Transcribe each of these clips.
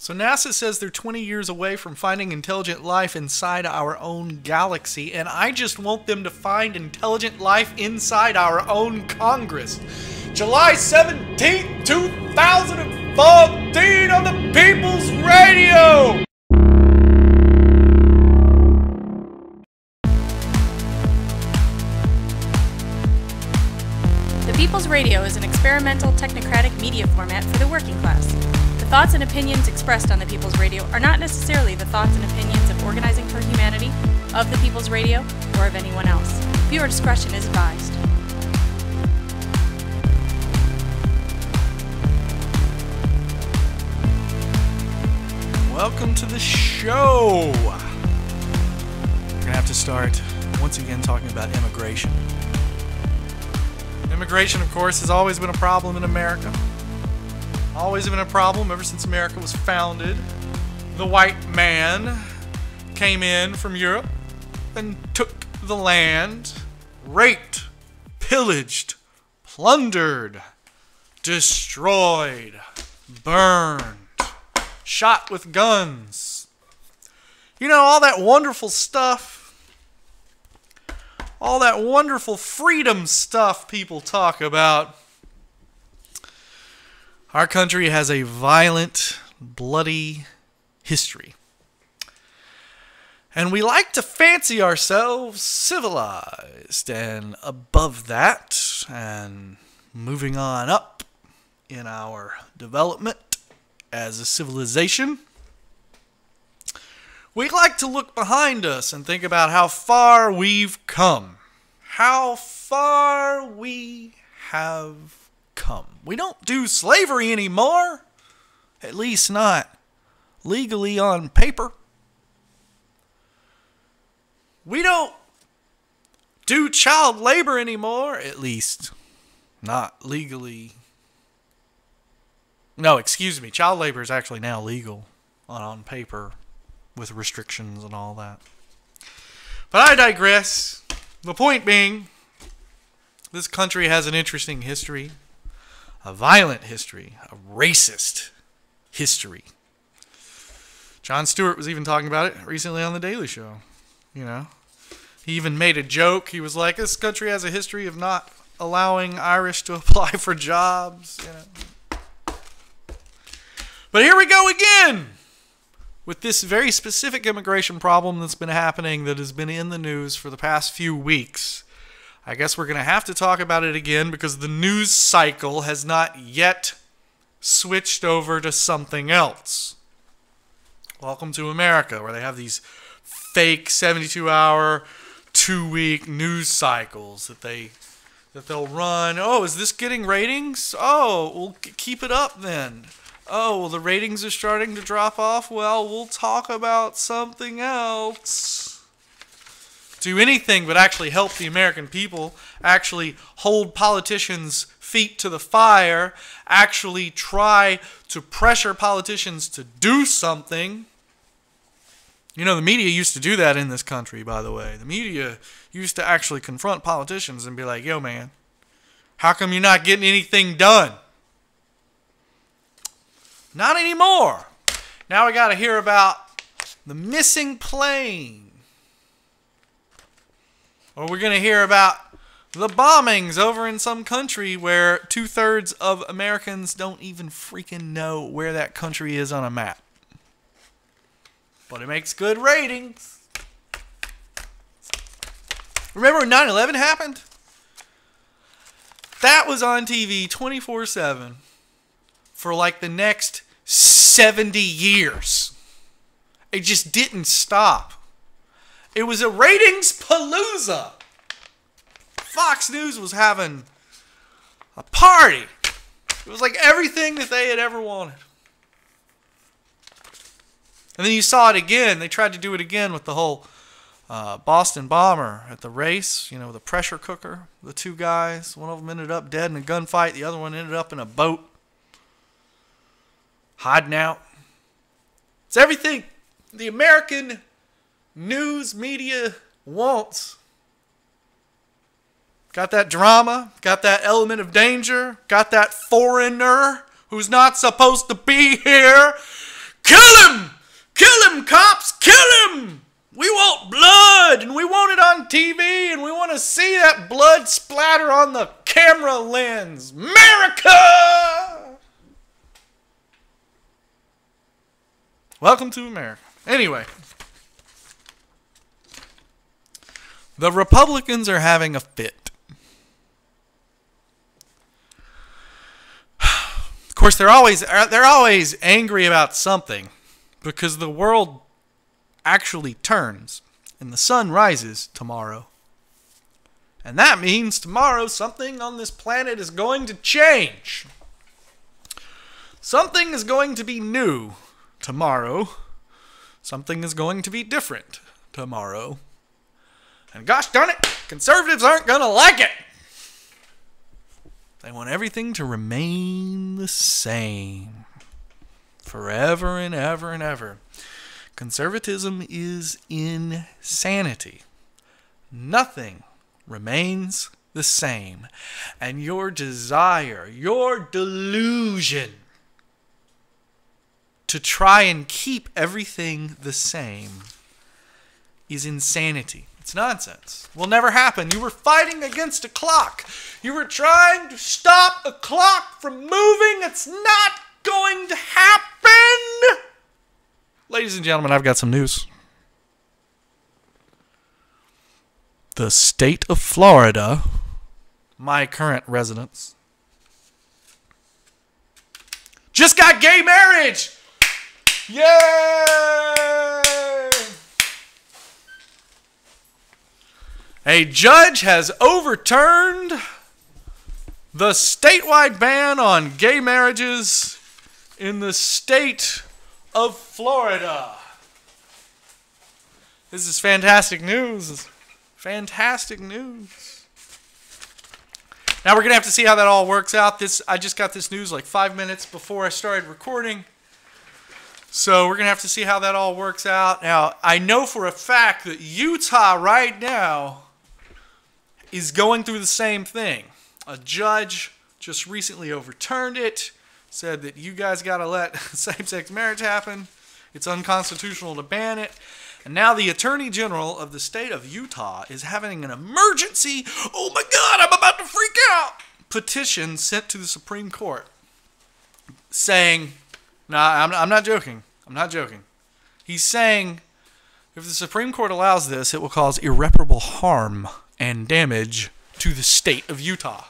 So NASA says they're 20 years away from finding intelligent life inside our own galaxy, and I just want them to find intelligent life inside our own Congress. July 17th, 2014 on the People's Radio! The People's Radio is an experimental, technocratic media format for the working class. The thoughts and opinions expressed on the People's Radio are not necessarily the thoughts and opinions of Organizing for Humanity, of the People's Radio, or of anyone else. Viewer discretion is advised. Welcome to the show! We're going to have to start once again talking about immigration. Immigration, of course, has always been a problem in America. Always been a problem ever since America was founded. The white man came in from Europe and took the land, raped, pillaged, plundered, destroyed, burned, shot with guns. You know, all that wonderful stuff. All that wonderful freedom stuff people talk about. Our country has a violent, bloody history. And we like to fancy ourselves civilized and above that and moving on up in our development as a civilization. We like to look behind us and think about how far we've come. How far we have come. We don't do slavery anymore. At least not legally on paper. We don't do child labor anymore. At least not legally. No, excuse me. Child labor is actually now legal on paper with restrictions and all that. But I digress. The point being, this country has an interesting history. A violent history, a racist history. Jon Stewart was even talking about it recently on The Daily Show. You know, he even made a joke. He was like, this country has a history of not allowing Irish to apply for jobs. You know. But here we go again with this very specific immigration problem that's been happening, that has been in the news for the past few weeks. I guess we're going to have to talk about it again because the news cycle has not yet switched over to something else. Welcome to America, where they have these fake 72-hour, 2-week news cycles that they'll run. Oh, is this getting ratings? Oh, we'll keep it up then. Oh, well, the ratings are starting to drop off. Well, we'll talk about something else. Do anything but actually help the American people, actually hold politicians' feet to the fire, actually try to pressure politicians to do something. You know, the media used to do that in this country, by the way. The media used to actually confront politicians and be like, yo, man, how come you're not getting anything done? Not anymore. Now we got to hear about the missing plane. Or we're going to hear about the bombings over in some country where 2/3 of Americans don't even freaking know where that country is on a map. But it makes good ratings. Remember when 9/11 happened? That was on TV 24/7 for like the next 70 years. It just didn't stop. It was a ratings palooza. Fox News was having a party. It was like everything that they had ever wanted. And then you saw it again. They tried to do it again with the whole Boston bomber at the race, you know, the pressure cooker. The two guys, one of them ended up dead in a gunfight. The other one ended up in a boat, hiding out. It's everything the American news media wants. Got that drama, got that element of danger, got that foreigner who's not supposed to be here. Come blood splatter on the camera lens. America! Welcome to America. Anyway, the Republicans are having a fit. Of course, they're always angry about something because the world actually turns and the sun rises tomorrow. And that means tomorrow something on this planet is going to change. Something is going to be new tomorrow. Something is going to be different tomorrow. And gosh darn it, conservatives aren't going to like it. They want everything to remain the same forever and ever and ever. Conservatism is insanity. Nothing remains the same. And your desire, your delusion to try and keep everything the same is insanity. It's nonsense. Will never happen. You were fighting against a clock. You were trying to stop a clock from moving. It's not going to happen. Ladies and gentlemen, I've got some news. The state of Florida, my current residence, just got gay marriage. Yay! A judge has overturned the statewide ban on gay marriages in the state of Florida. This is fantastic news. Fantastic news. Now we're going to have to see how that all works out. I just got this news like 5 minutes before I started recording. So we're going to have to see how that all works out. Now, I know for a fact that Utah right now is going through the same thing. A judge just recently overturned it, said that you guys got to let same-sex marriage happen. It's unconstitutional to ban it. And now the Attorney General of the state of Utah is having an emergency, oh my God, I'm about to freak out, petition sent to the Supreme Court saying, I'm not joking. I'm not joking. He's saying if the Supreme Court allows this, it will cause irreparable harm and damage to the state of Utah.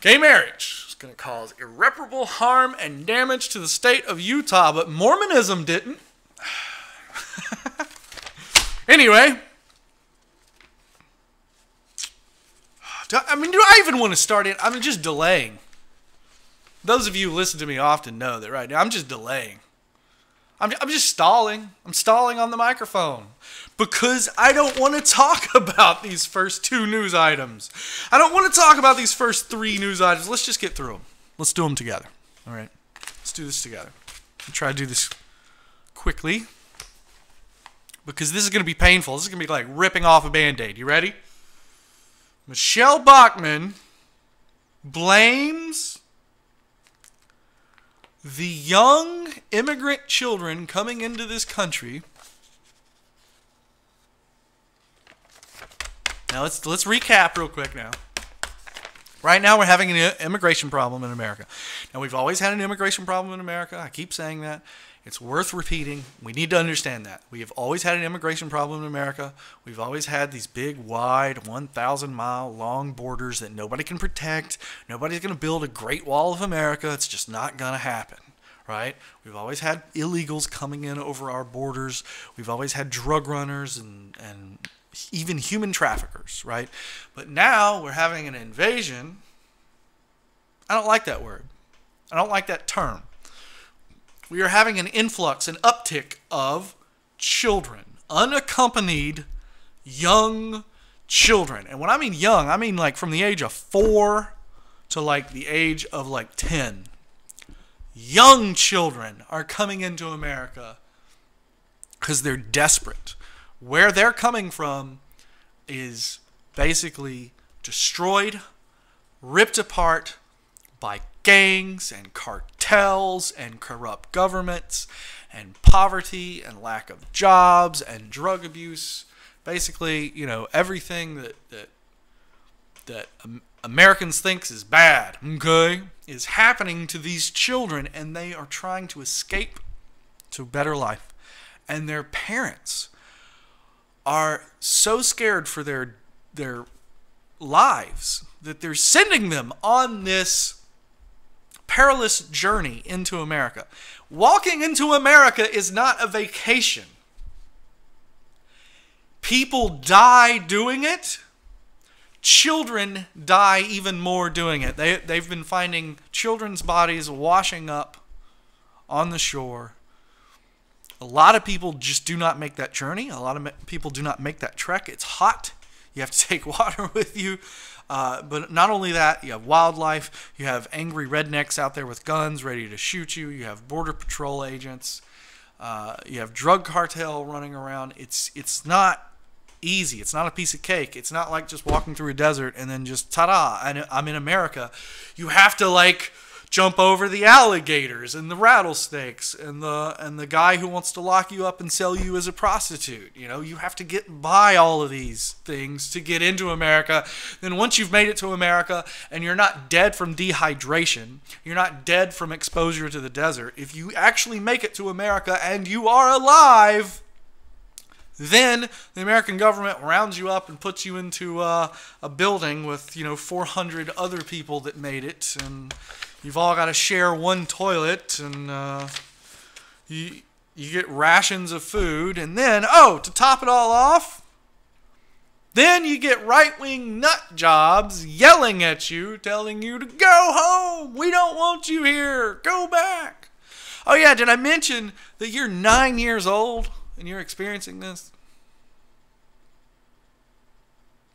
Gay marriage is going to cause irreparable harm and damage to the state of Utah, but Mormonism didn't. Anyway, do I even want to start it? I'm just delaying. Those of you who listen to me often know that right now I'm just delaying. I'm just stalling. I'm stalling on the microphone because I don't want to talk about these first 2 news items. I don't want to talk about these first 3 news items. Let's just get through them. Let's do them together. All right. Let's do this together. I'll try to do this quickly because this is going to be painful. This is going to be like ripping off a Band-Aid. You ready? Michelle Bachmann blames the young immigrant children coming into this country. Now let's recap real quick now. Right now we're having an immigration problem in America. Now we've always had an immigration problem in America. I keep saying that. It's worth repeating. We need to understand that. We have always had an immigration problem in America. We've always had these big, wide, 1,000-mile long borders that nobody can protect. Nobody's going to build a Great Wall of America. It's just not going to happen, right? We've always had illegals coming in over our borders. We've always had drug runners and even human traffickers, right? But now we're having an invasion. I don't like that word. I don't like that term. We are having an influx, an uptick of children, unaccompanied young children. And when I mean young, I mean like from the age of 4 to like the age of like 10. Young children are coming into America because they're desperate. Where they're coming from is basically destroyed, ripped apart by gangs and cartels and corrupt governments and poverty and lack of jobs and drug abuse. Basically, everything that Americans thinks is bad, okay, is happening to these children, and they are trying to escape to a better life. And their parents are so scared for their lives that they're sending them on this perilous journey into America. Walking into America is not a vacation. People die doing it. Children die even more doing it. They've been finding children's bodies washing up on the shore. A lot of people just do not make that journey. A lot of people do not make that trek. It's hot. You have to take water with you. But not only that, you have wildlife. You have angry rednecks out there with guns ready to shoot you. You have border patrol agents. You have drug cartel running around. It's not easy. It's not a piece of cake. It's not like just walking through a desert and then just ta-da, I'm in America. You have to jump over the alligators and the rattlesnakes and the guy who wants to lock you up and sell you as a prostitute. You have to get by all of these things to get into America. Then once you've made it to America and you're not dead from dehydration, you're not dead from exposure to the desert, if you actually make it to America and you are alive, then the American government rounds you up and puts you into a building with 400 other people that made it, and you've all got to share one toilet, and you get rations of food, and then, to top it all off, then you get right-wing nut jobs yelling at you, telling you to go home. We don't want you here. Go back. Oh yeah, did I mention that you're 9 years old and you're experiencing this?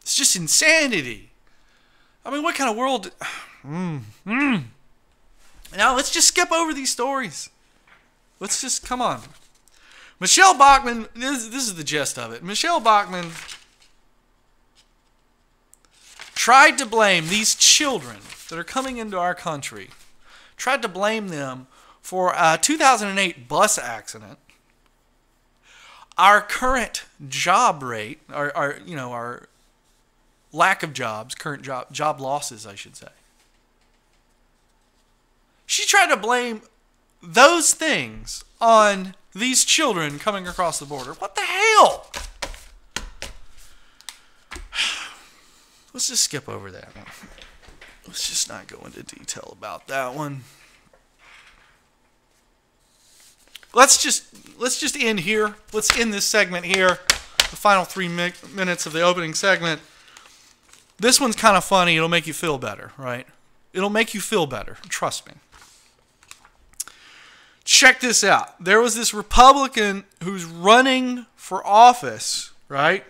It's just insanity. I mean, what kind of world? Now, let's just skip over these stories. Let's just, come on. Michelle Bachmann, this is the gist of it. Michelle Bachmann tried to blame these children that are coming into our country, tried to blame them for a 2008 bus accident, our current job rate, our lack of jobs, current job losses, I should say. She tried to blame those things on these children coming across the border. What the hell? Let's just skip over that one. Let's just not go into detail about that one. Let's just end here. Let's end this segment here. The final 3 minutes of the opening segment. This one's kind of funny. It'll make you feel better, right? It'll make you feel better. Trust me. Check this out. There was this Republican who's running for office, right?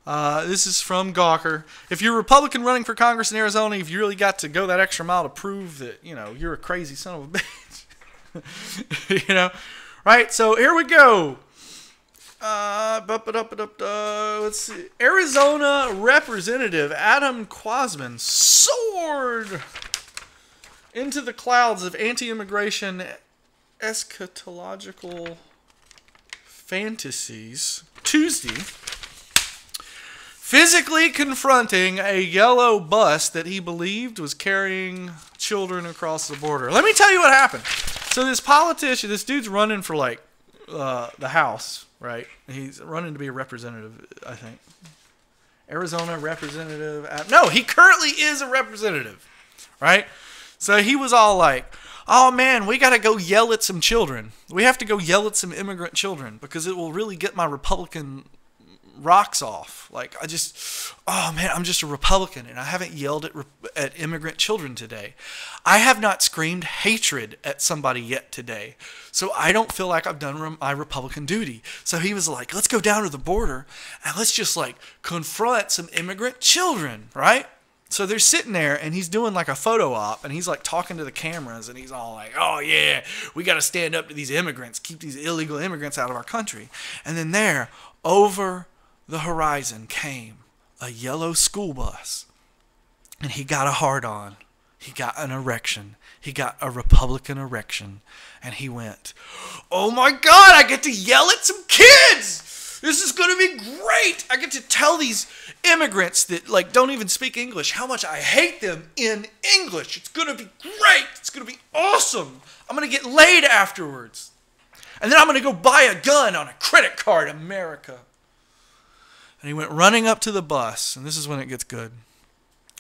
This is from Gawker. If you're a Republican running for Congress in Arizona, you've really got to go that extra mile to prove that, you're a crazy son of a bitch. Right? So here we go. Let's see. Arizona Representative Adam Quasman soared into the clouds of anti-immigration eschatological fantasies Tuesday, physically confronting a yellow bus that he believed was carrying children across the border. Let me tell you what happened. So this politician, this dude's running for the House, right? He's running to be a representative, I think. Arizona representative. No, he currently is a representative, right? So he was all like, oh man, we got to go yell at some children. We have to go yell at some immigrant children because it will really get my Republican rocks off. Oh man, I'm just a Republican and I haven't yelled at immigrant children today. I have not screamed hatred at somebody yet today. So I don't feel like I've done my Republican duty. So he was like, let's go down to the border and let's just confront some immigrant children, right? So they're sitting there and he's doing a photo op and he's talking to the cameras and he's all like, oh yeah, we got to stand up to these immigrants, keep these illegal immigrants out of our country. And then there, over the horizon came a yellow school bus and he got a hard-on. He got an erection. He got a Republican erection and he went, oh my God, I get to yell at some kids. This is going to be great. I get to tell these immigrants that like don't even speak English how much I hate them in English. It's going to be great. It's going to be awesome. I'm going to get laid afterwards. And then I'm going to go buy a gun on a credit card, America. And he went running up to the bus, and this is when it gets good.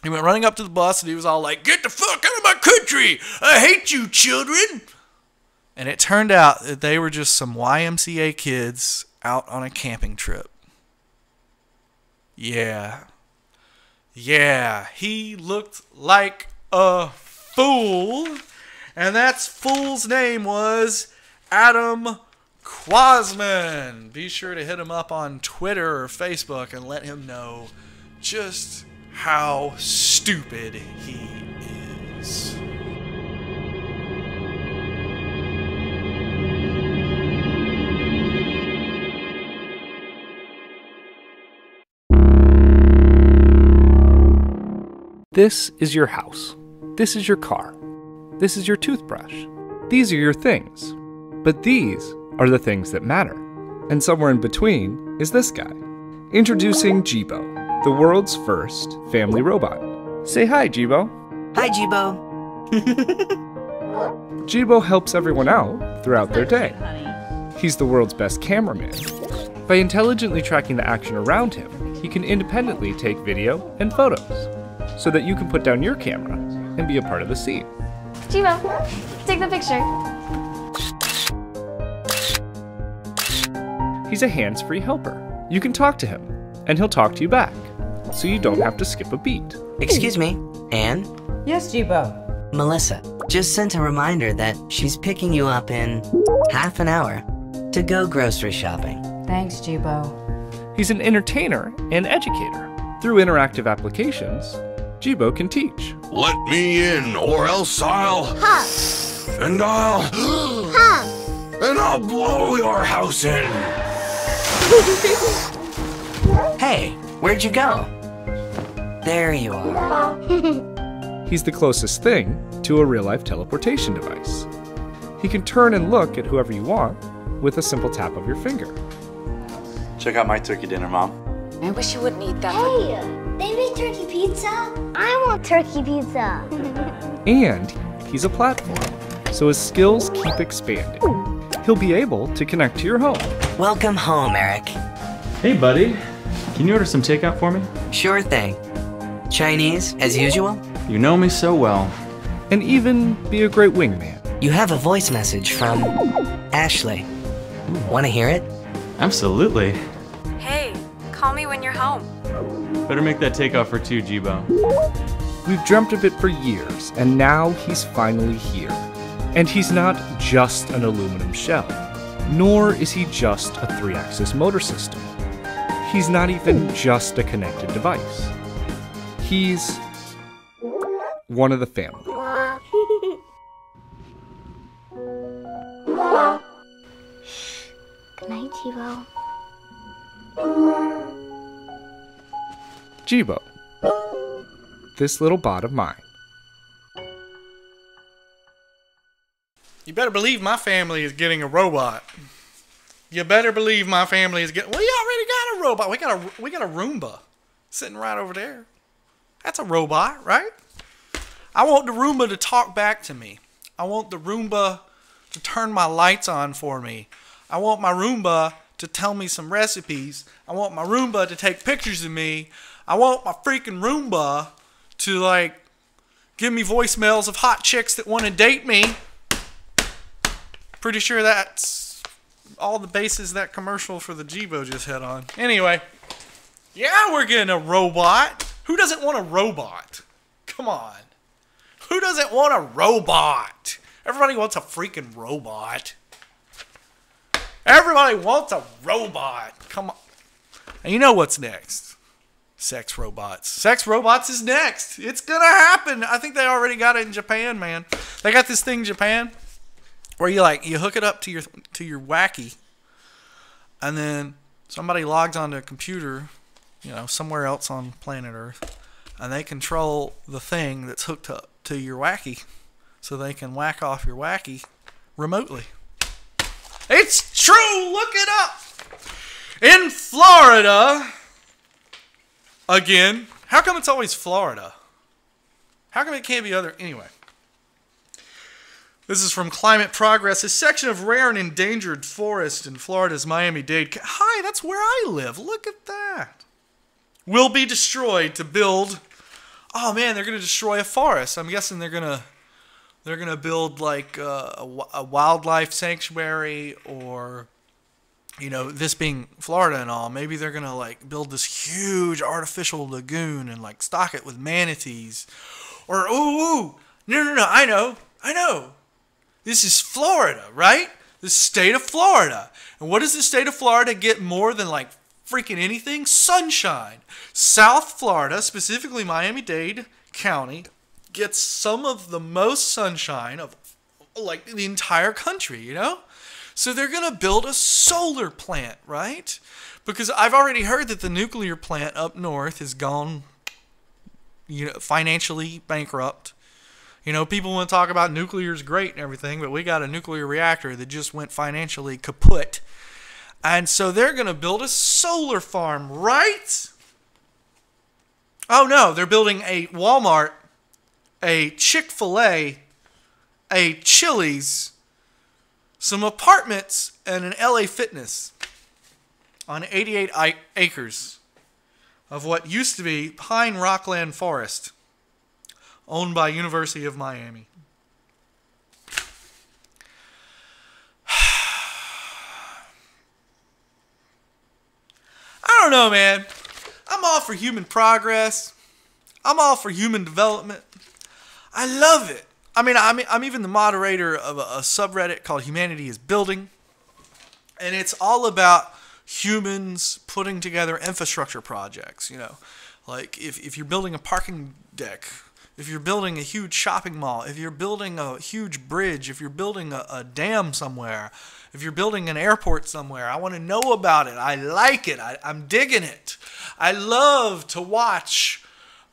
He went running up to the bus, and he was all like, "Get the fuck out of my country! I hate you, children!" And it turned out that they were just some YMCA kids out on a camping trip. Yeah. Yeah, he looked like a fool. And that fool's name was Adam Quasman. Be sure to hit him up on Twitter or Facebook and let him know just how stupid he is. This is your house. This is your car. This is your toothbrush. These are your things. But these are the things that matter. And somewhere in between is this guy. Introducing Jibo, the world's first family robot. Say hi, Jibo. Hi, Jibo. Jibo helps everyone out throughout their day. He's the world's best cameraman. By intelligently tracking the action around him, he can independently take video and photos, so that you can put down your camera and be a part of the scene. Jibo, take the picture. He's a hands-free helper. You can talk to him, and he'll talk to you back, so you don't have to skip a beat. Excuse me, Anne? Yes, Jibo. Melissa just sent a reminder that she's picking you up in half an hour to go grocery shopping. Thanks, Jibo. He's an entertainer and educator. Through interactive applications, Jibo can teach. Let me in, or else I'll... And I'll... And I'll blow your house in. Hey, where'd you go? There you are. He's the closest thing to a real-life teleportation device. He can turn and look at whoever you want with a simple tap of your finger. Check out my turkey dinner, Mom. I wish you wouldn't eat that. Hey, they make turkey pizza. I want turkey pizza. And he's a platform, so his skills keep expanding. He'll be able to connect to your home. Welcome home, Eric. Hey, buddy. Can you order some takeout for me? Sure thing. Chinese, as usual? You know me so well. And even be a great wingman. You have a voice message from Ashley. Want to hear it? Absolutely. Hey, call me when you're home. Better make that takeout for two, Jibo. We've dreamt of it for years, and now he's finally here. And he's not just an aluminum shell, nor is he just a 3-axis motor system. He's not even just a connected device. He's one of the family. Good night, Jibo. Jibo, this little bot of mine. You better believe my family is getting a robot. You better believe my family is getting... We already got a robot. We got a Roomba sitting right over there. That's a robot, right? I want the Roomba to talk back to me. I want the Roomba to turn my lights on for me. I want my Roomba to tell me some recipes. I want my Roomba to take pictures of me. I want my freaking Roomba to, like, give me voicemails of hot chicks that want to date me. Pretty sure that's all the bases that commercial for the Jibo just hit on. Anyway, yeah, we're getting a robot. Who doesn't want a robot? Come on. Who doesn't want a robot? Everybody wants a freaking robot. Everybody wants a robot. Come on. And you know what's next? Sex robots. Sex robots is next. It's gonna happen. I think they already got it in Japan, man. They got this thing in Japan where you hook it up to your wacky, and then somebody logs onto a computer, somewhere else on planet Earth, and they control the thing that's hooked up to your wacky, so they can whack off your wacky remotely. It's true. Look it up. In Florida, again, how come it's always Florida? How come it can't be other? Anyway. This is from Climate Progress. A section of rare and endangered forest in Florida's Miami-Dade. Hi, that's where I live. Look at that. Will be destroyed to build. Oh man, they're going to destroy a forest. I'm guessing they're going to build like a wildlife sanctuary, or, you know, this being Florida and all, maybe they're going to like build this huge artificial lagoon and like stock it with manatees. Or no, I know. This is Florida, right? The state of Florida. And what does the state of Florida get more than like freaking anything? Sunshine. South Florida, specifically Miami-Dade County, gets some of the most sunshine of like the entire country, you know? So they're going to build a solar plant, right? Because I've already heard that the nuclear plant up north has gone, you know, financially bankrupt. You know, people want to talk about nuclear is great and everything, but we got a nuclear reactor that just went financially kaput. And so they're going to build a solar farm, right? Oh no, they're building a Walmart, a Chick-fil-A, a Chili's, some apartments, and an LA Fitness on 88 acres of what used to be Pine Rockland Forest, owned by University of Miami. I don't know, man. I'm all for human progress. I'm all for human development. I love it. I mean, I'm even the moderator of a subreddit called Humanity is Building. And it's all about humans putting together infrastructure projects, you know. Like if you're building a parking deck, if you're building a huge shopping mall, if you're building a huge bridge, if you're building a dam somewhere, if you're building an airport somewhere, I want to know about it. I like it. I'm digging it. I love to watch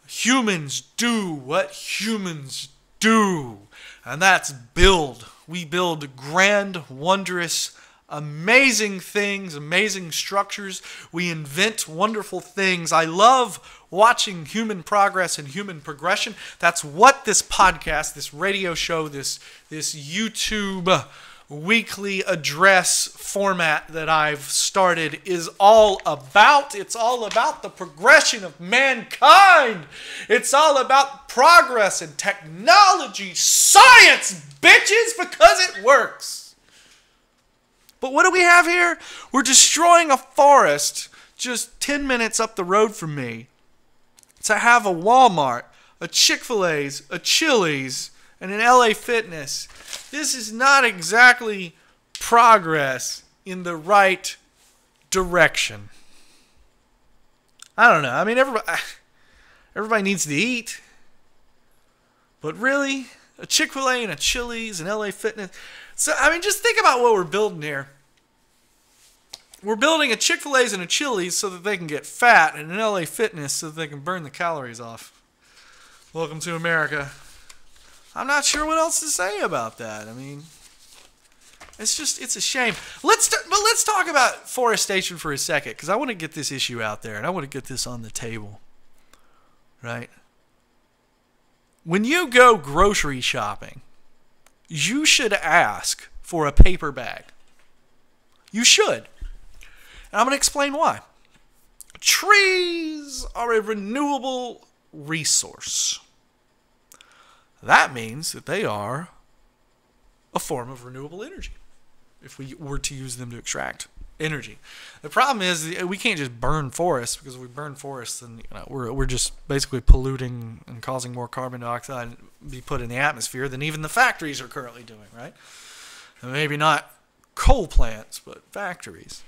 humans do what humans do. And that's build. We build grand, wondrous, amazing things, amazing structures. We invent wonderful things. I love watching human progress and human progression. That's what this podcast, this radio show, this YouTube weekly address format that I've started is all about. It's all about the progression of mankind. It's all about progress and technology, science, bitches, because it works. But what do we have here? We're destroying a forest just 10 minutes up the road from me to have a Walmart, a Chick-fil-A's, a Chili's, and an LA Fitness. This is not exactly progress in the right direction. I don't know. I mean, everybody needs to eat. But really, a Chick-fil-A and a Chili's and LA Fitness. So, I mean, just think about what we're building here. We're building a Chick-fil-A's and a Chili's so that they can get fat, and an LA Fitness so that they can burn the calories off. Welcome to America. I'm not sure what else to say about that. I mean, it's a shame. But let's talk about forestation for a second, because I want to get this issue out there, and I want to get this on the table. Right? When you go grocery shopping, you should ask for a paper bag. You should. And I'm going to explain why. Trees are a renewable resource. That means that they are a form of renewable energy, if we were to use them to extract energy. The problem is we can't just burn forests, because if we burn forests, then we're just basically polluting and causing more carbon dioxide to be put in the atmosphere than even the factories are currently doing, right? And maybe not coal plants, but factories.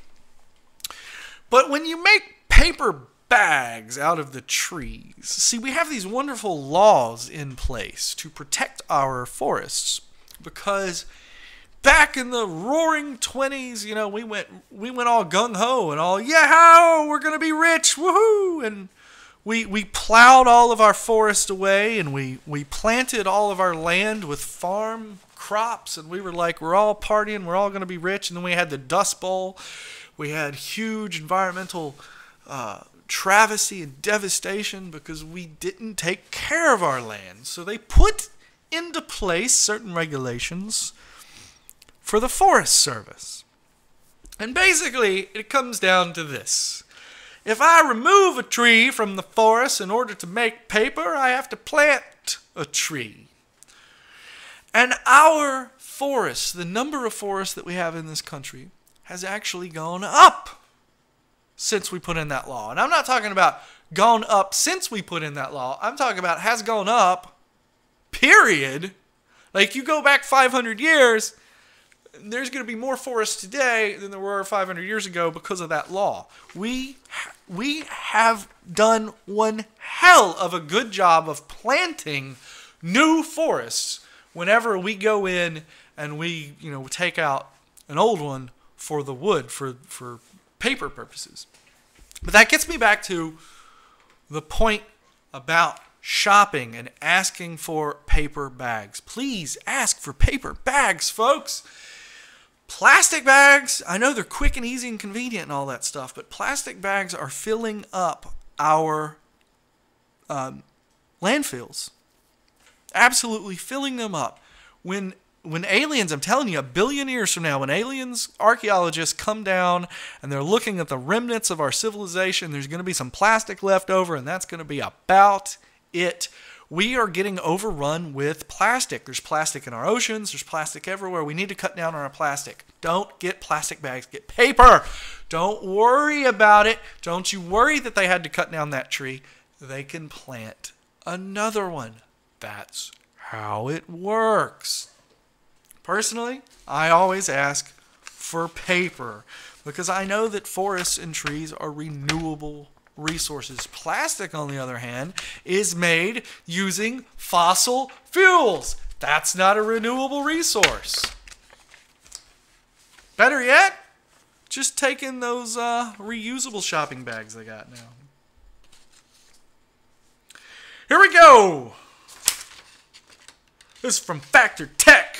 But when you make paper bags out of the trees, see, we have these wonderful laws in place to protect our forests, because back in the roaring 20s, we went all gung-ho and all, yeah, we're going to be rich, woohoo, and we plowed all of our forest away, and we planted all of our land with farm crops, and we were like, we're all partying, we're all going to be rich, and then we had the Dust Bowl, We had huge environmental travesty and devastation because we didn't take care of our land. So they put into place certain regulations for the Forest Service. And basically, it comes down to this. If I remove a tree from the forest in order to make paper, I have to plant a tree. And our forests, the number of forests that we have in this country, has actually gone up since we put in that law. And I'm not talking about gone up since we put in that law. I'm talking about has gone up, period. Like you go back 500 years, there's going to be more forests today than there were 500 years ago because of that law. We have done one hell of a good job of planting new forests whenever we go in and we, take out an old one for the wood, for paper purposes. But that gets me back to the point about shopping and asking for paper bags. Please ask for paper bags, folks. Plastic bags, I know they're quick and easy and convenient and all that stuff, but plastic bags are filling up our landfills. Absolutely filling them up. When aliens, I'm telling you, 1 billion years from now, when aliens, archaeologists come down and they're looking at the remnants of our civilization, there's going to be some plastic left over, and that's going to be about it. We are getting overrun with plastic. There's plastic in our oceans. There's plastic everywhere. We need to cut down on our plastic. Don't get plastic bags. Get paper. Don't worry about it. Don't you worry that they had to cut down that tree. They can plant another one. That's how it works. Personally, I always ask for paper because I know that forests and trees are renewable resources. Plastic, on the other hand, is made using fossil fuels. That's not a renewable resource. Better yet, just take in those reusable shopping bags they got now. Here we go. This is from Factor Tech.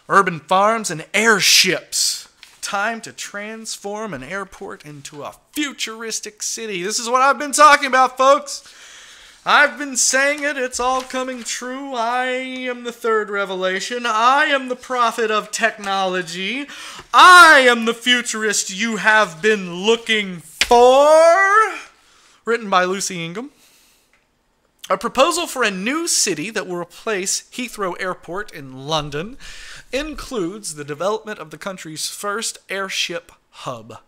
Urban farms and airships. Time to transform an airport into a futuristic city. This is what I've been talking about, folks. I've been saying it. It's all coming true. I am the third revelation. I am the prophet of technology. I am the futurist you have been looking for. Written by Lucy Ingham. A proposal for a new city that will replace Heathrow Airport in London includes the development of the country's first airship hub,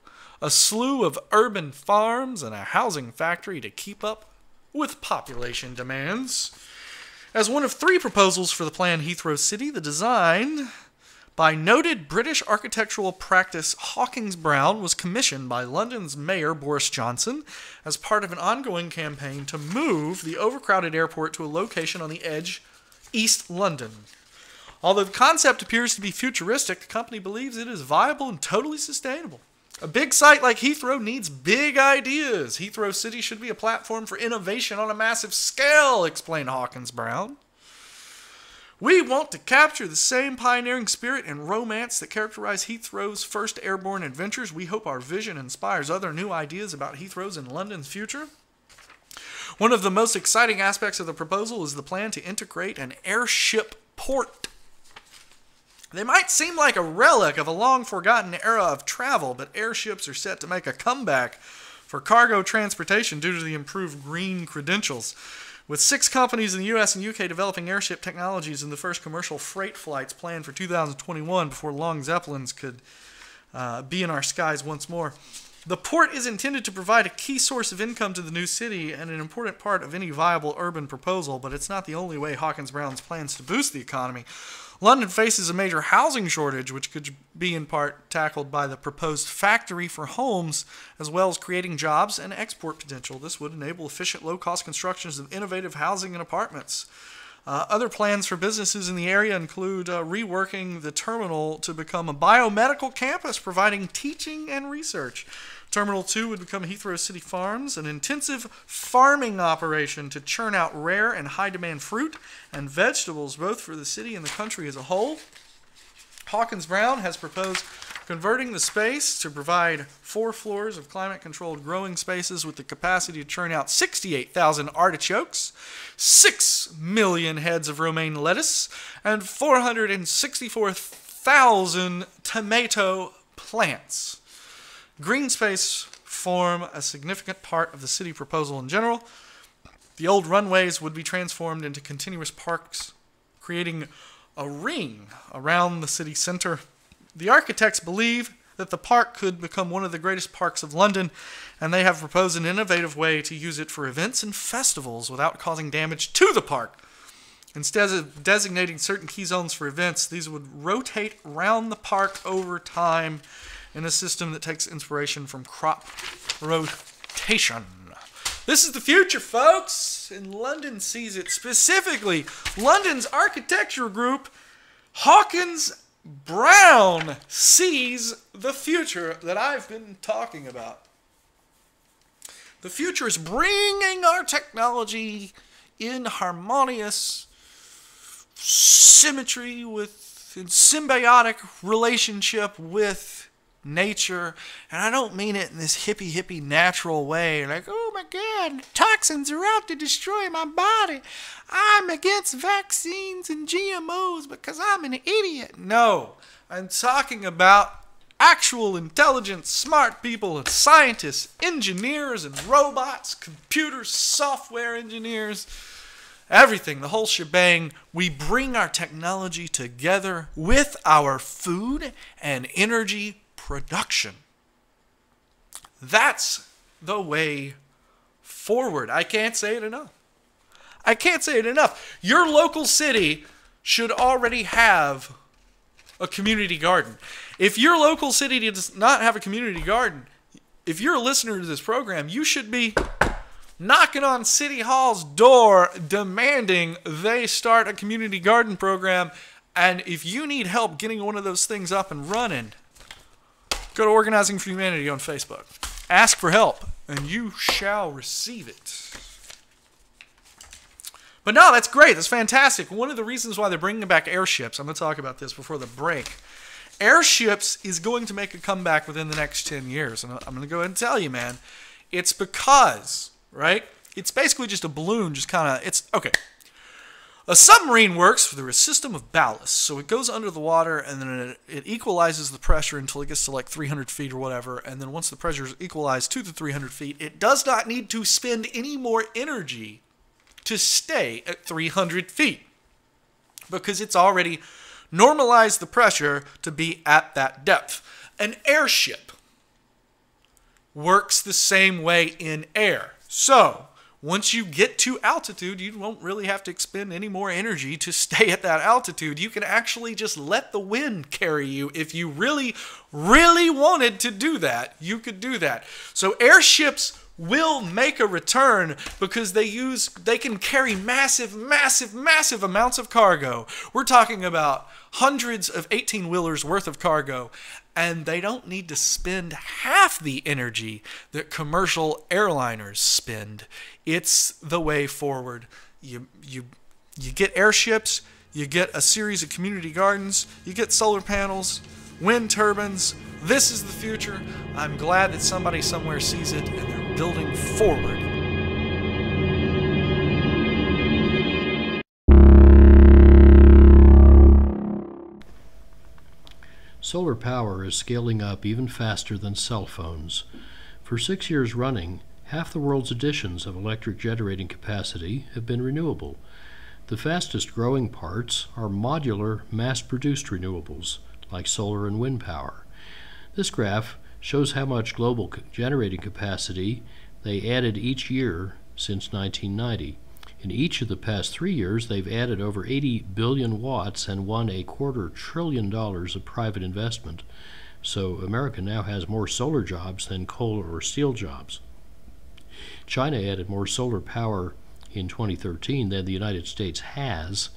a slew of urban farms, and a housing factory to keep up with population demands. As one of 3 proposals for the planned Heathrow City, the design by noted British architectural practice Hawkins Brown was commissioned by London's Mayor Boris Johnson as part of an ongoing campaign to move the overcrowded airport to a location on the edge, East London. Although the concept appears to be futuristic, the company believes it is viable and totally sustainable. A big site like Heathrow needs big ideas. Heathrow City should be a platform for innovation on a massive scale, explained Hawkins Brown. We want to capture the same pioneering spirit and romance that characterized Heathrow's first airborne adventures. We hope our vision inspires other new ideas about Heathrow's and London's future. One of the most exciting aspects of the proposal is the plan to integrate an airship port. They might seem like a relic of a long-forgotten era of travel, but airships are set to make a comeback for cargo transportation due to the improved green credentials. With 6 companies in the US and UK developing airship technologies and the first commercial freight flights planned for 2021 before long Zeppelins could be in our skies once more. The port is intended to provide a key source of income to the new city and an important part of any viable urban proposal, but it's not the only way Hawkins Brown's plans to boost the economy. London faces a major housing shortage, which could be in part tackled by the proposed factory for homes, as well as creating jobs and export potential. This would enable efficient, low-cost constructions of innovative housing and apartments. Other plans for businesses in the area include reworking the terminal to become a biomedical campus, providing teaching and research. Terminal 2 would become Heathrow City Farms, an intensive farming operation to churn out rare and high-demand fruit and vegetables, both for the city and the country as a whole. Hawkins Brown has proposed converting the space to provide 4 floors of climate-controlled growing spaces with the capacity to churn out 68,000 artichokes, 6 million heads of romaine lettuce, and 464,000 tomato plants. Green space form a significant part of the city proposal in general. The old runways would be transformed into continuous parks, creating a ring around the city center. The architects believe that the park could become one of the greatest parks of London, and they have proposed an innovative way to use it for events and festivals without causing damage to the park. Instead of designating certain key zones for events, these would rotate around the park over time in a system that takes inspiration from crop rotation. This is the future, folks, and London sees it specifically. London's architecture group, Hawkins Brown, sees the future that I've been talking about. The future is bringing our technology in harmonious symmetry with, in symbiotic relationship with nature. And I don't mean it in this hippie natural way, like, oh my God, toxins are out to destroy my body. I'm against vaccines and GMOs because I'm an idiot. No, I'm talking about actual intelligent, smart people and scientists, engineers and robots, computers, software engineers, everything, the whole shebang. We bring our technology together with our food and energy production. That's the way forward. I can't say it enough. I can't say it enough. Your local city should already have a community garden. If your local city does not have a community garden, if you're a listener to this program, you should be knocking on City Hall's door demanding they start a community garden program. And if you need help getting one of those things up and running, go to Organizing for Humanity on Facebook. Ask for help, and you shall receive it. But no, that's great. That's fantastic. One of the reasons why they're bringing back airships, I'm going to talk about this before the break. Airships is going to make a comeback within the next 10 years. And I'm going to go ahead and tell you, man, it's because, right? It's basically just a balloon, just kind of, it's, okay. A submarine works through a system of ballast. So it goes under the water, and then it equalizes the pressure until it gets to like 300 feet or whatever. And then once the pressure is equalized to the 300 feet, it does not need to spend any more energy to stay at 300 feet because it's already normalized the pressure to be at that depth. An airship works the same way in air. So once you get to altitude, you won't really have to expend any more energy to stay at that altitude. You can actually just let the wind carry you. If you really, really wanted to do that, you could do that. So airships will make a return because they can carry massive amounts of cargo. We're talking about hundreds of 18-wheelers worth of cargo, and they don't need to spend half the energy that commercial airliners spend. It's the way forward. You get airships, you get a series of community gardens, you get solar panels, wind turbines. This is the future. I'm glad that somebody somewhere sees it and they're building forward. Solar power is scaling up even faster than cell phones. For 6 years running, half the world's additions of electric generating capacity have been renewable. The fastest growing parts are modular, mass-produced renewables, like solar and wind power. This graph shows how much global generating capacity they added each year since 1990. In each of the past 3 years, they've added over 80 billion watts and won $250 billion of private investment. So America now has more solar jobs than coal or steel jobs. China added more solar power in 2013 than the United States has,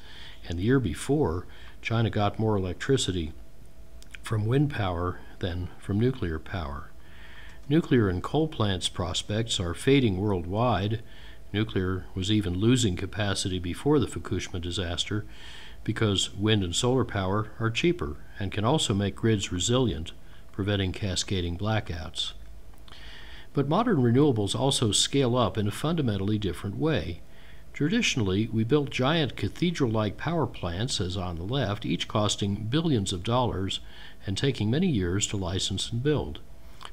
and the year before, China got more electricity from wind power than from nuclear power. Nuclear and coal plants prospects are fading worldwide. Nuclear was even losing capacity before the Fukushima disaster because wind and solar power are cheaper and can also make grids resilient, preventing cascading blackouts. But modern renewables also scale up in a fundamentally different way. Traditionally, we built giant cathedral-like power plants, as on the left, each costing billions of dollars and taking many years to license and build.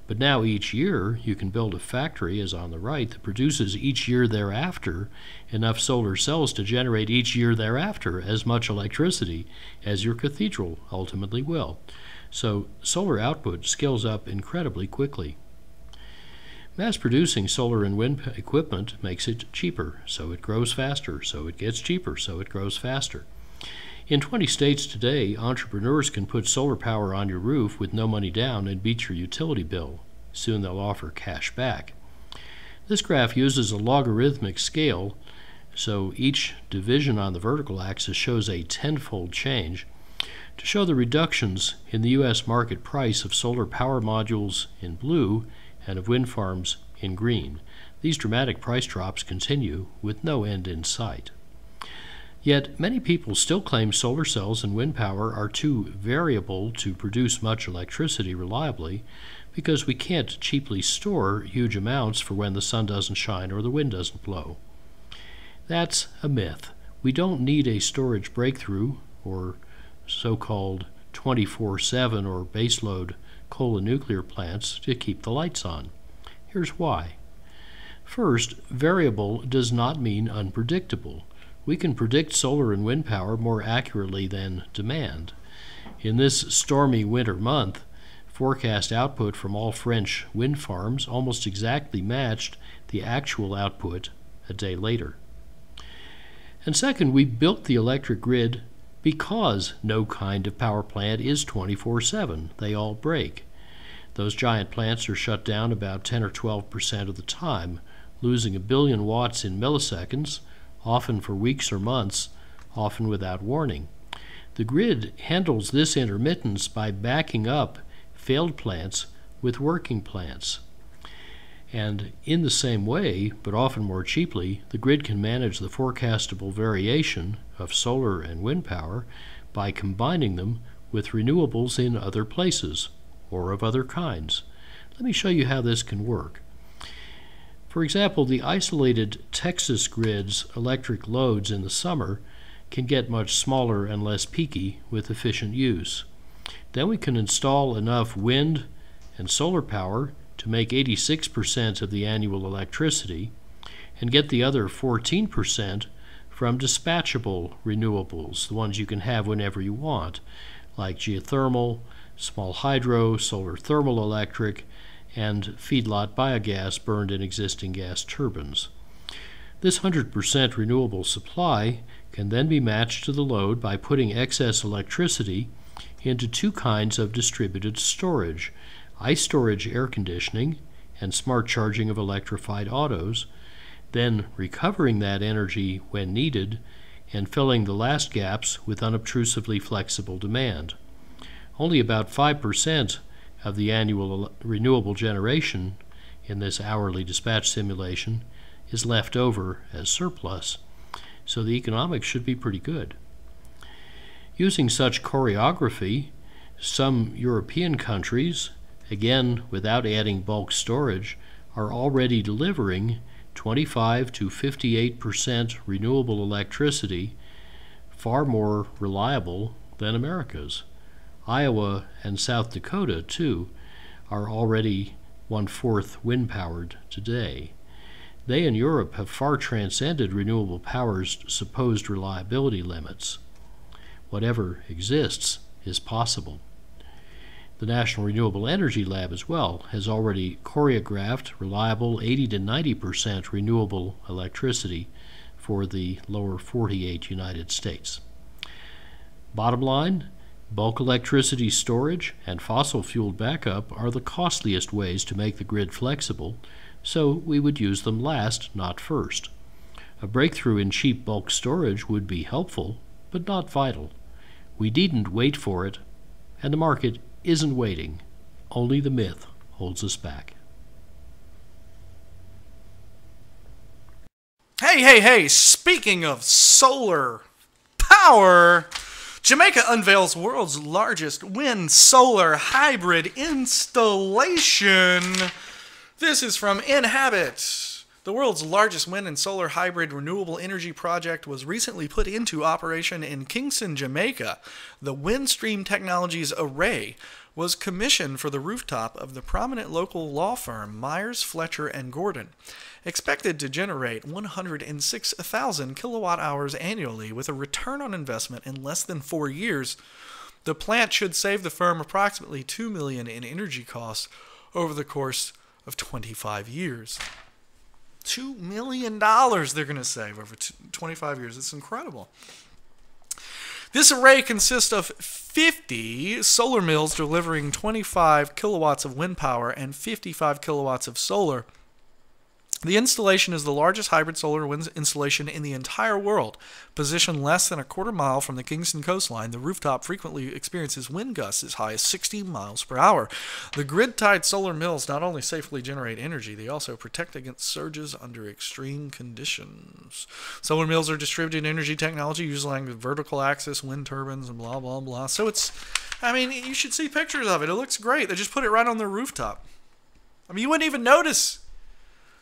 But now each year you can build a factory, as on the right, that produces each year thereafter enough solar cells to generate each year thereafter as much electricity as your cathedral ultimately will. So solar output scales up incredibly quickly. Mass-producing solar and wind equipment makes it cheaper, so it grows faster, so it gets cheaper, so it grows faster. In 20 states today, entrepreneurs can put solar power on your roof with no money down and beat your utility bill. Soon they'll offer cash back. This graph uses a logarithmic scale, so each division on the vertical axis shows a tenfold change to show the reductions in the U.S. market price of solar power modules in blue and of wind farms in green. These dramatic price drops continue with no end in sight. Yet many people still claim solar cells and wind power are too variable to produce much electricity reliably because we can't cheaply store huge amounts for when the sun doesn't shine or the wind doesn't blow. That's a myth. We don't need a storage breakthrough or so-called 24/7 or baseload coal and nuclear plants to keep the lights on. Here's why. First, variable does not mean unpredictable. We can predict solar and wind power more accurately than demand. In this stormy winter month, forecast output from all French wind farms almost exactly matched the actual output a day later. And second, we built the electric grid because no kind of power plant is 24/7. They all break. Those giant plants are shut down about 10 or 12% of the time, losing 1 billion watts in milliseconds, often for weeks or months, often without warning. The grid handles this intermittence by backing up failed plants with working plants. And in the same way, but often more cheaply, the grid can manage the forecastable variation of solar and wind power by combining them with renewables in other places or of other kinds. Let me show you how this can work. For example, the isolated Texas grid's electric loads in the summer can get much smaller and less peaky with efficient use. Then we can install enough wind and solar power to make 86% of the annual electricity and get the other 14% from dispatchable renewables, the ones you can have whenever you want, like geothermal, small hydro, solar thermal electric, and feedlot biogas burned in existing gas turbines. This 100% renewable supply can then be matched to the load by putting excess electricity into two kinds of distributed storage: ice storage air conditioning and smart charging of electrified autos, then recovering that energy when needed and filling the last gaps with unobtrusively flexible demand. Only about 5% of the annual renewable generation in this hourly dispatch simulation is left over as surplus, so the economics should be pretty good. Using such choreography, some European countries, again without adding bulk storage, are already delivering 25 to 58% renewable electricity, far more reliable than America's. Iowa and South Dakota, too, are already 1/4 wind-powered today. They in Europe have far transcended renewable power's supposed reliability limits. Whatever exists is possible. The National Renewable Energy Lab as well has already choreographed reliable 80 to 90% renewable electricity for the lower 48 United States. Bottom line, bulk electricity storage and fossil-fueled backup are the costliest ways to make the grid flexible, so we would use them last, not first. A breakthrough in cheap bulk storage would be helpful, but not vital. We needn't wait for it, and the market isn't waiting. Only the myth holds us back. Hey, speaking of solar power, Jamaica unveils world's largest wind-solar hybrid installation. This is from Inhabit. The world's largest wind and solar hybrid renewable energy project was recently put into operation in Kingston, Jamaica. The Windstream Technologies Array was commissioned for the rooftop of the prominent local law firm Myers, Fletcher, and Gordon. Expected to generate 106,000 kilowatt hours annually with a return on investment in less than 4 years, the plant should save the firm approximately $2 million in energy costs over the course of 25 years. $2 million they're going to save over 25 years. It's incredible. This array consists of 50 solar mills delivering 25 kilowatts of wind power and 55 kilowatts of solar. The installation is the largest hybrid solar wind installation in the entire world. Positioned less than a quarter mile from the Kingston coastline, the rooftop frequently experiences wind gusts as high as 60 miles per hour. The grid-tied solar mills not only safely generate energy, they also protect against surges under extreme conditions. Solar mills are distributed energy technology using vertical axis wind turbines and blah, blah, blah. So it's, I mean, you should see pictures of it. It looks great. They just put it right on their rooftop. I mean, you wouldn't even notice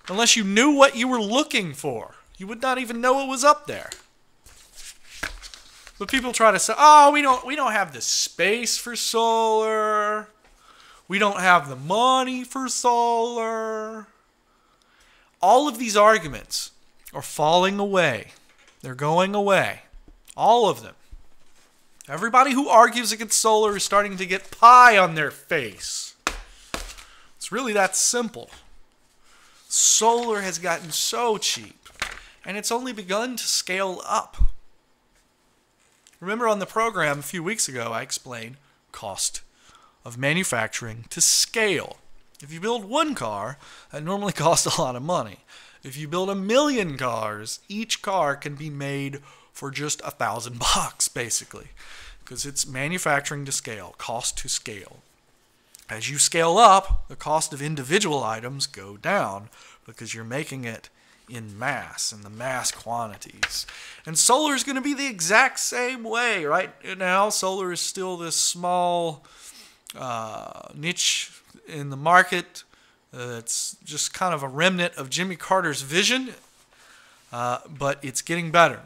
unless you knew what you were looking for. You would not even know it was up there. But people try to say, oh, we don't have the space for solar. We don't have the money for solar. All of these arguments are falling away. They're going away. All of them. Everybody who argues against solar is starting to get pie on their face. It's really that simple. Solar has gotten so cheap, and it's only begun to scale up. Remember on the program a few weeks ago, I explained cost of manufacturing to scale. If you build one car, that normally costs a lot of money. If you build 1 million cars, each car can be made for just $1,000, basically, because it's manufacturing to scale, cost to scale. As you scale up, the cost of individual items go down because you're making it in mass, in the mass quantities. And solar is going to be the exact same way. Right now, solar is still this small niche in the market. It's just kind of a remnant of Jimmy Carter's vision, but it's getting better.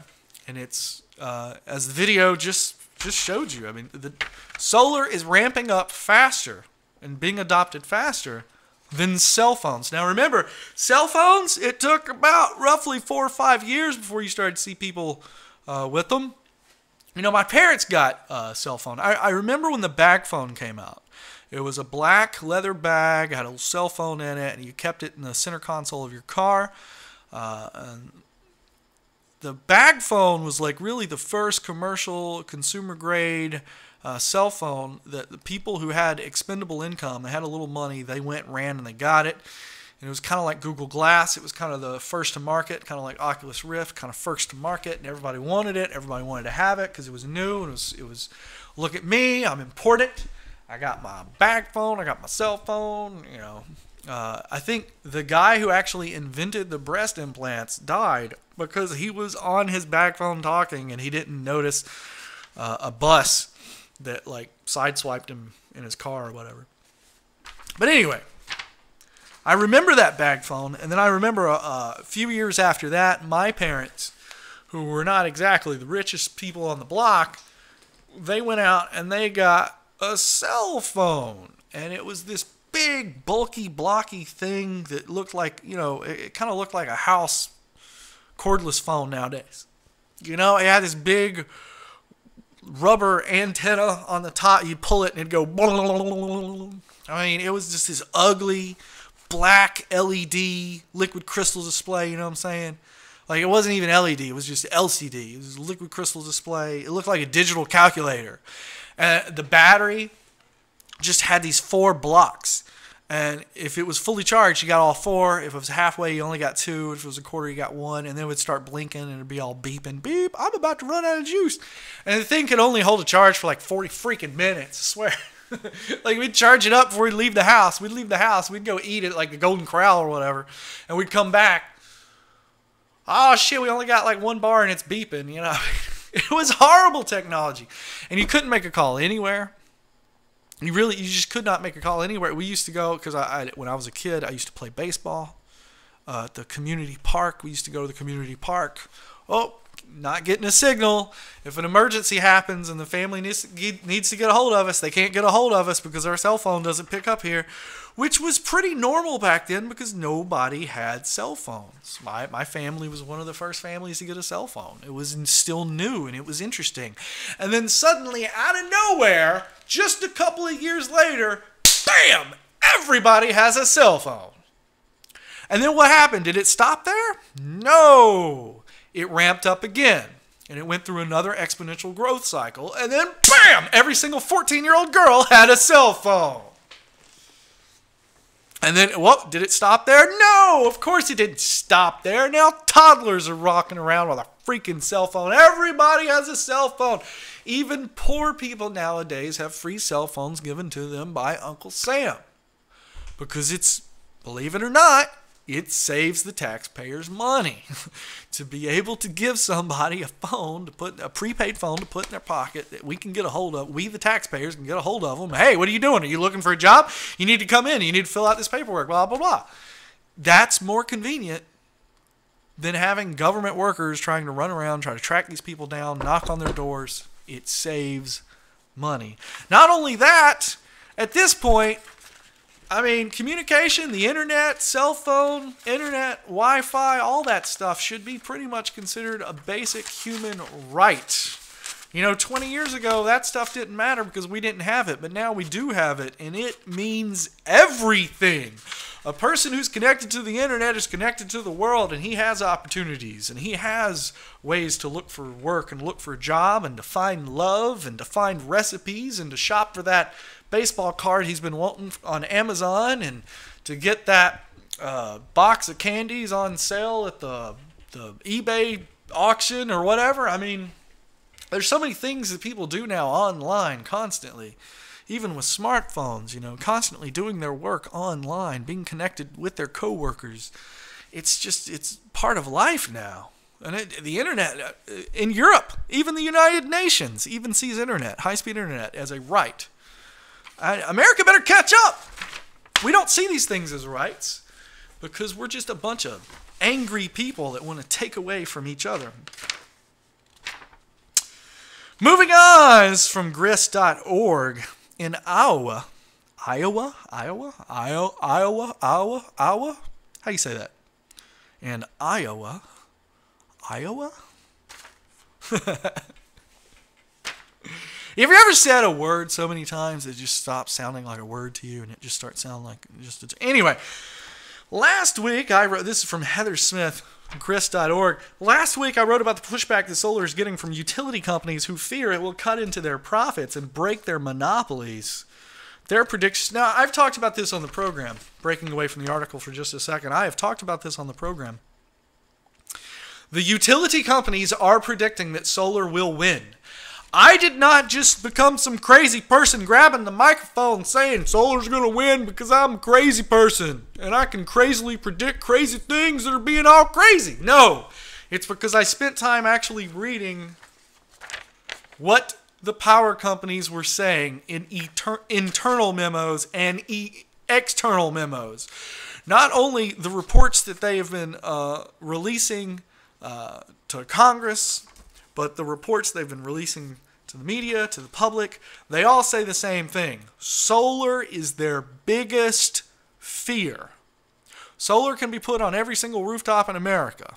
And it's, as the video just showed you, I mean, the solar is ramping up faster and being adopted faster than cell phones. Now remember, cell phones, it took about roughly 4 or 5 years before you started to see people with them. You know, my parents got a cell phone. I remember when the bag phone came out. It was a black leather bag, had a cell phone in it, and you kept it in the center console of your car. And the bag phone was like really the first commercial consumer grade cell phone that the people who had expendable income, they had a little money, they went, ran, and they got it. And it was kind of like Google Glass. It was kind of the first to market, kind of like Oculus Rift, kind of first to market, and everybody wanted it. Everybody wanted to have it because it was new, and it was look at me, I'm important. I got my bag phone, I got my cell phone, you know. I think the guy who actually invented the breast implants died because he was on his bag phone talking and he didn't notice a bus that like sideswiped him in his car or whatever. But anyway, I remember that bag phone, and then I remember a few years after that, my parents, who were not exactly the richest people on the block, they went out and they got a cell phone, and it was this big, bulky, blocky thing that looked like, you know, it kind of looked like a house cordless phone nowadays. You know, it had this big rubber antenna on the top. You pull it and it'd go. I mean, it was just this ugly black LED liquid crystal display. You know what I'm saying? Like, it wasn't even LED. It was just LCD. It was a liquid crystal display. It looked like a digital calculator. And the battery just had these 4 blocks. And if it was fully charged, you got all 4. If it was halfway, you only got 2. If it was a quarter, you got 1. And then it would start blinking and it'd be all beeping. Beep, I'm about to run out of juice. And the thing could only hold a charge for like 40 freaking minutes, I swear. Like, we'd charge it up before we'd leave the house. We'd leave the house. We'd go eat at like the Golden Corral or whatever. And we'd come back. Oh, shit, we only got like 1 bar and it's beeping, you know. It was horrible technology. And you couldn't make a call anywhere. You just could not make a call anywhere. We used to go, because when I was a kid, I used to play baseball at the community park. We used to go to the community park. Oh, not getting a signal. If an emergency happens and the family needs to get a hold of us, they can't get a hold of us because our cell phone doesn't pick up here, which was pretty normal back then because nobody had cell phones. My family was one of the first families to get a cell phone. It was still new and it was interesting. And then suddenly, out of nowhere, just a couple of years later, bam, everybody has a cell phone. And then what happened? Did it stop there? No. It ramped up again. And it went through another exponential growth cycle. And then, bam, every single 14-year-old girl had a cell phone. And then, what? Did it stop there? No, of course it didn't stop there. Now toddlers are rocking around with a freaking cell phone. Everybody has a cell phone. Even poor people nowadays have free cell phones given to them by Uncle Sam. Because it's, believe it or not, it saves the taxpayers money to be able to give somebody a prepaid phone to put in their pocket that we can get a hold of. We, the taxpayers, can get a hold of them. Hey, what are you doing? Are you looking for a job? You need to come in. You need to fill out this paperwork, blah, blah, blah. That's more convenient than having government workers trying to run around, try to track these people down, knock on their doors. It saves money. Not only that, at this point, I mean, communication, the internet, cell phone, internet, Wi-Fi, all that stuff should be pretty much considered a basic human right. 20 years ago, that stuff didn't matter because we didn't have it, but now we do have it, and it means everything. A person who's connected to the internet is connected to the world, and he has opportunities, and he has ways to look for work and look for a job and to find love and to find recipes and to shop for that baseball card he's been wanting on Amazon and to get that box of candies on sale at the eBay auction or whatever. I mean, there's so many things that people do now online constantly, even with smartphones, constantly doing their work online, being connected with their coworkers. It's part of life now. And the internet, in Europe, even the United Nations, even sees high-speed internet, as a right. America better catch up. We don't see these things as rights because we're just a bunch of angry people that want to take away from each other. Moving on is from grist.org in Iowa. Iowa? How do you say that? In Iowa. Have you ever said a word so many times it just stops sounding like a word to you and it just starts sounding like just a... Anyway, last week I wrote, this is from Heather Smith, grist.org. Last week I wrote about the pushback that solar is getting from utility companies who fear it will cut into their profits and break their monopolies. Their predictions... Now, I've talked about this on the program. Breaking away from the article for just a second. I have talked about this on the program. The utility companies are predicting that solar will win. I did not just become some crazy person grabbing the microphone saying solar's going to win because I'm a crazy person and I can crazily predict crazy things that are being all crazy. No, it's because I spent time actually reading what the power companies were saying in internal memos and external memos. Not only the reports that they have been releasing to Congress, but the reports they've been releasing to the media, to the public, they all say the same thing. Solar is their biggest fear. Solar can be put on every single rooftop in America.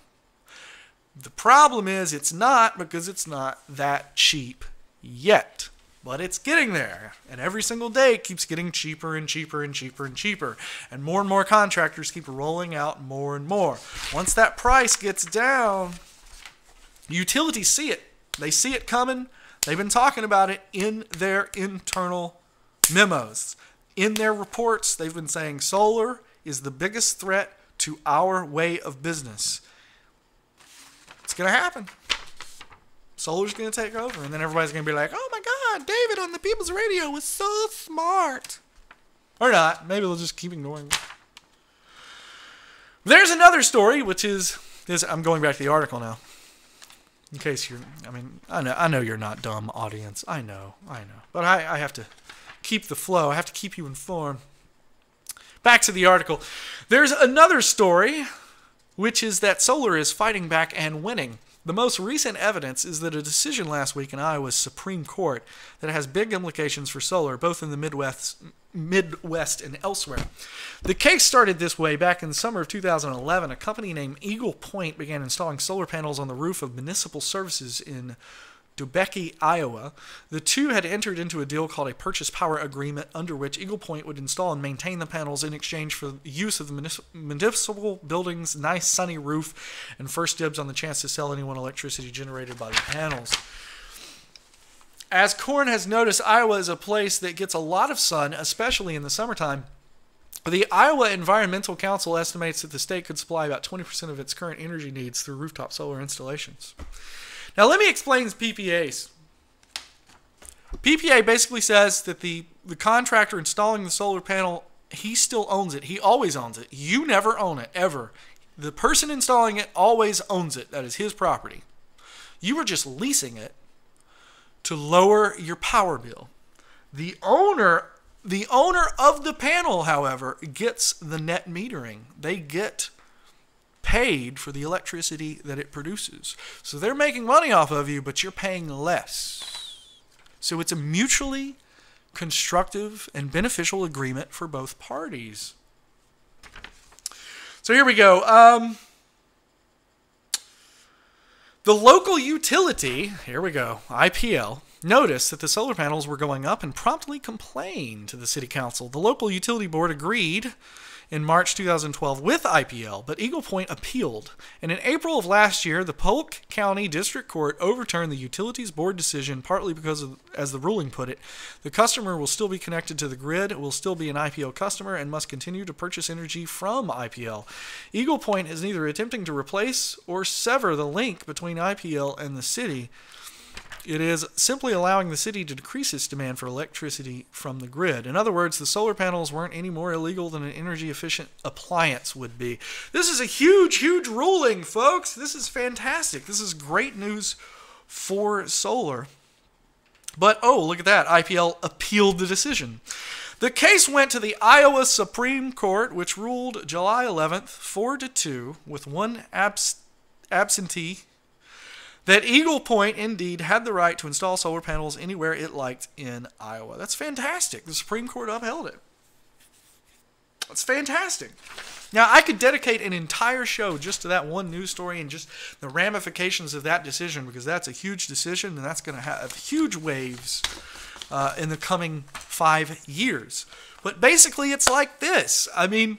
The problem is it's not, because it's not that cheap yet. But it's getting there. And every single day it keeps getting cheaper and cheaper and cheaper and cheaper. And more contractors keep rolling out more and more. Once that price gets down, utilities see it. They see it coming. They've been talking about it in their internal memos. In their reports, they've been saying solar is the biggest threat to our way of business. It's going to happen. Solar's going to take over. And then everybody's going to be like, oh my God, David on the People's Radio was so smart. Or not. Maybe they'll just keep ignoring me. There's another story, which is I'm going back to the article now. In case you're, I know you're not dumb, audience. I know. But I have to keep the flow. I have to keep you informed. Back to the article. There's another story, which is that solar is fighting back and winning. The most recent evidence is that a decision last week in Iowa's Supreme Court that has big implications for solar, both in the Midwest and elsewhere. The case started this way. Back in the summer of 2011, a company named Eagle Point began installing solar panels on the roof of municipal services in Dubecki, Iowa. The two had entered into a deal called a purchase power agreement, under which Eagle Point would install and maintain the panels in exchange for the use of the municipal building's nice sunny roof and first dibs on the chance to sell anyone electricity generated by the panels. As Korn has noticed, Iowa is a place that gets a lot of sun, especially in the summertime. The Iowa Environmental Council estimates that the state could supply about 20% of its current energy needs through rooftop solar installations. Now let me explain PPAs. PPA basically says that the contractor installing the solar panel, he still owns it. He always owns it. You never own it, ever. The person installing it always owns it. That is his property. You are just leasing it to lower your power bill. The owner of the panel, however, gets the net metering. They get paid for the electricity that it produces. So they're making money off of you, but you're paying less. So it's a mutually constructive and beneficial agreement for both parties. So here we go. The local utility, here we go, IPL, noticed that the solar panels were going up and promptly complained to the city council. The local utility board agreed in March 2012 with IPL, but Eagle Point appealed. And in April of last year, the Polk County District Court overturned the utilities board decision, partly because of, as the ruling put it, the customer will still be connected to the grid, will still be an IPL customer, and must continue to purchase energy from IPL. Eagle Point is neither attempting to replace or sever the link between IPL and the city. It is simply allowing the city to decrease its demand for electricity from the grid. In other words, the solar panels weren't any more illegal than an energy-efficient appliance would be. This is a huge, huge ruling, folks. This is fantastic. This is great news for solar. But, oh, look at that. IPL appealed the decision. The case went to the Iowa Supreme Court, which ruled July 11th, 4-2, with one absentee, that Eagle Point indeed had the right to install solar panels anywhere it liked in Iowa. That's fantastic. The Supreme Court upheld it. That's fantastic. Now, I could dedicate an entire show just to that one news story and just the ramifications of that decision, because that's a huge decision and that's going to have huge waves in the coming 5 years. But basically, it's like this. I mean,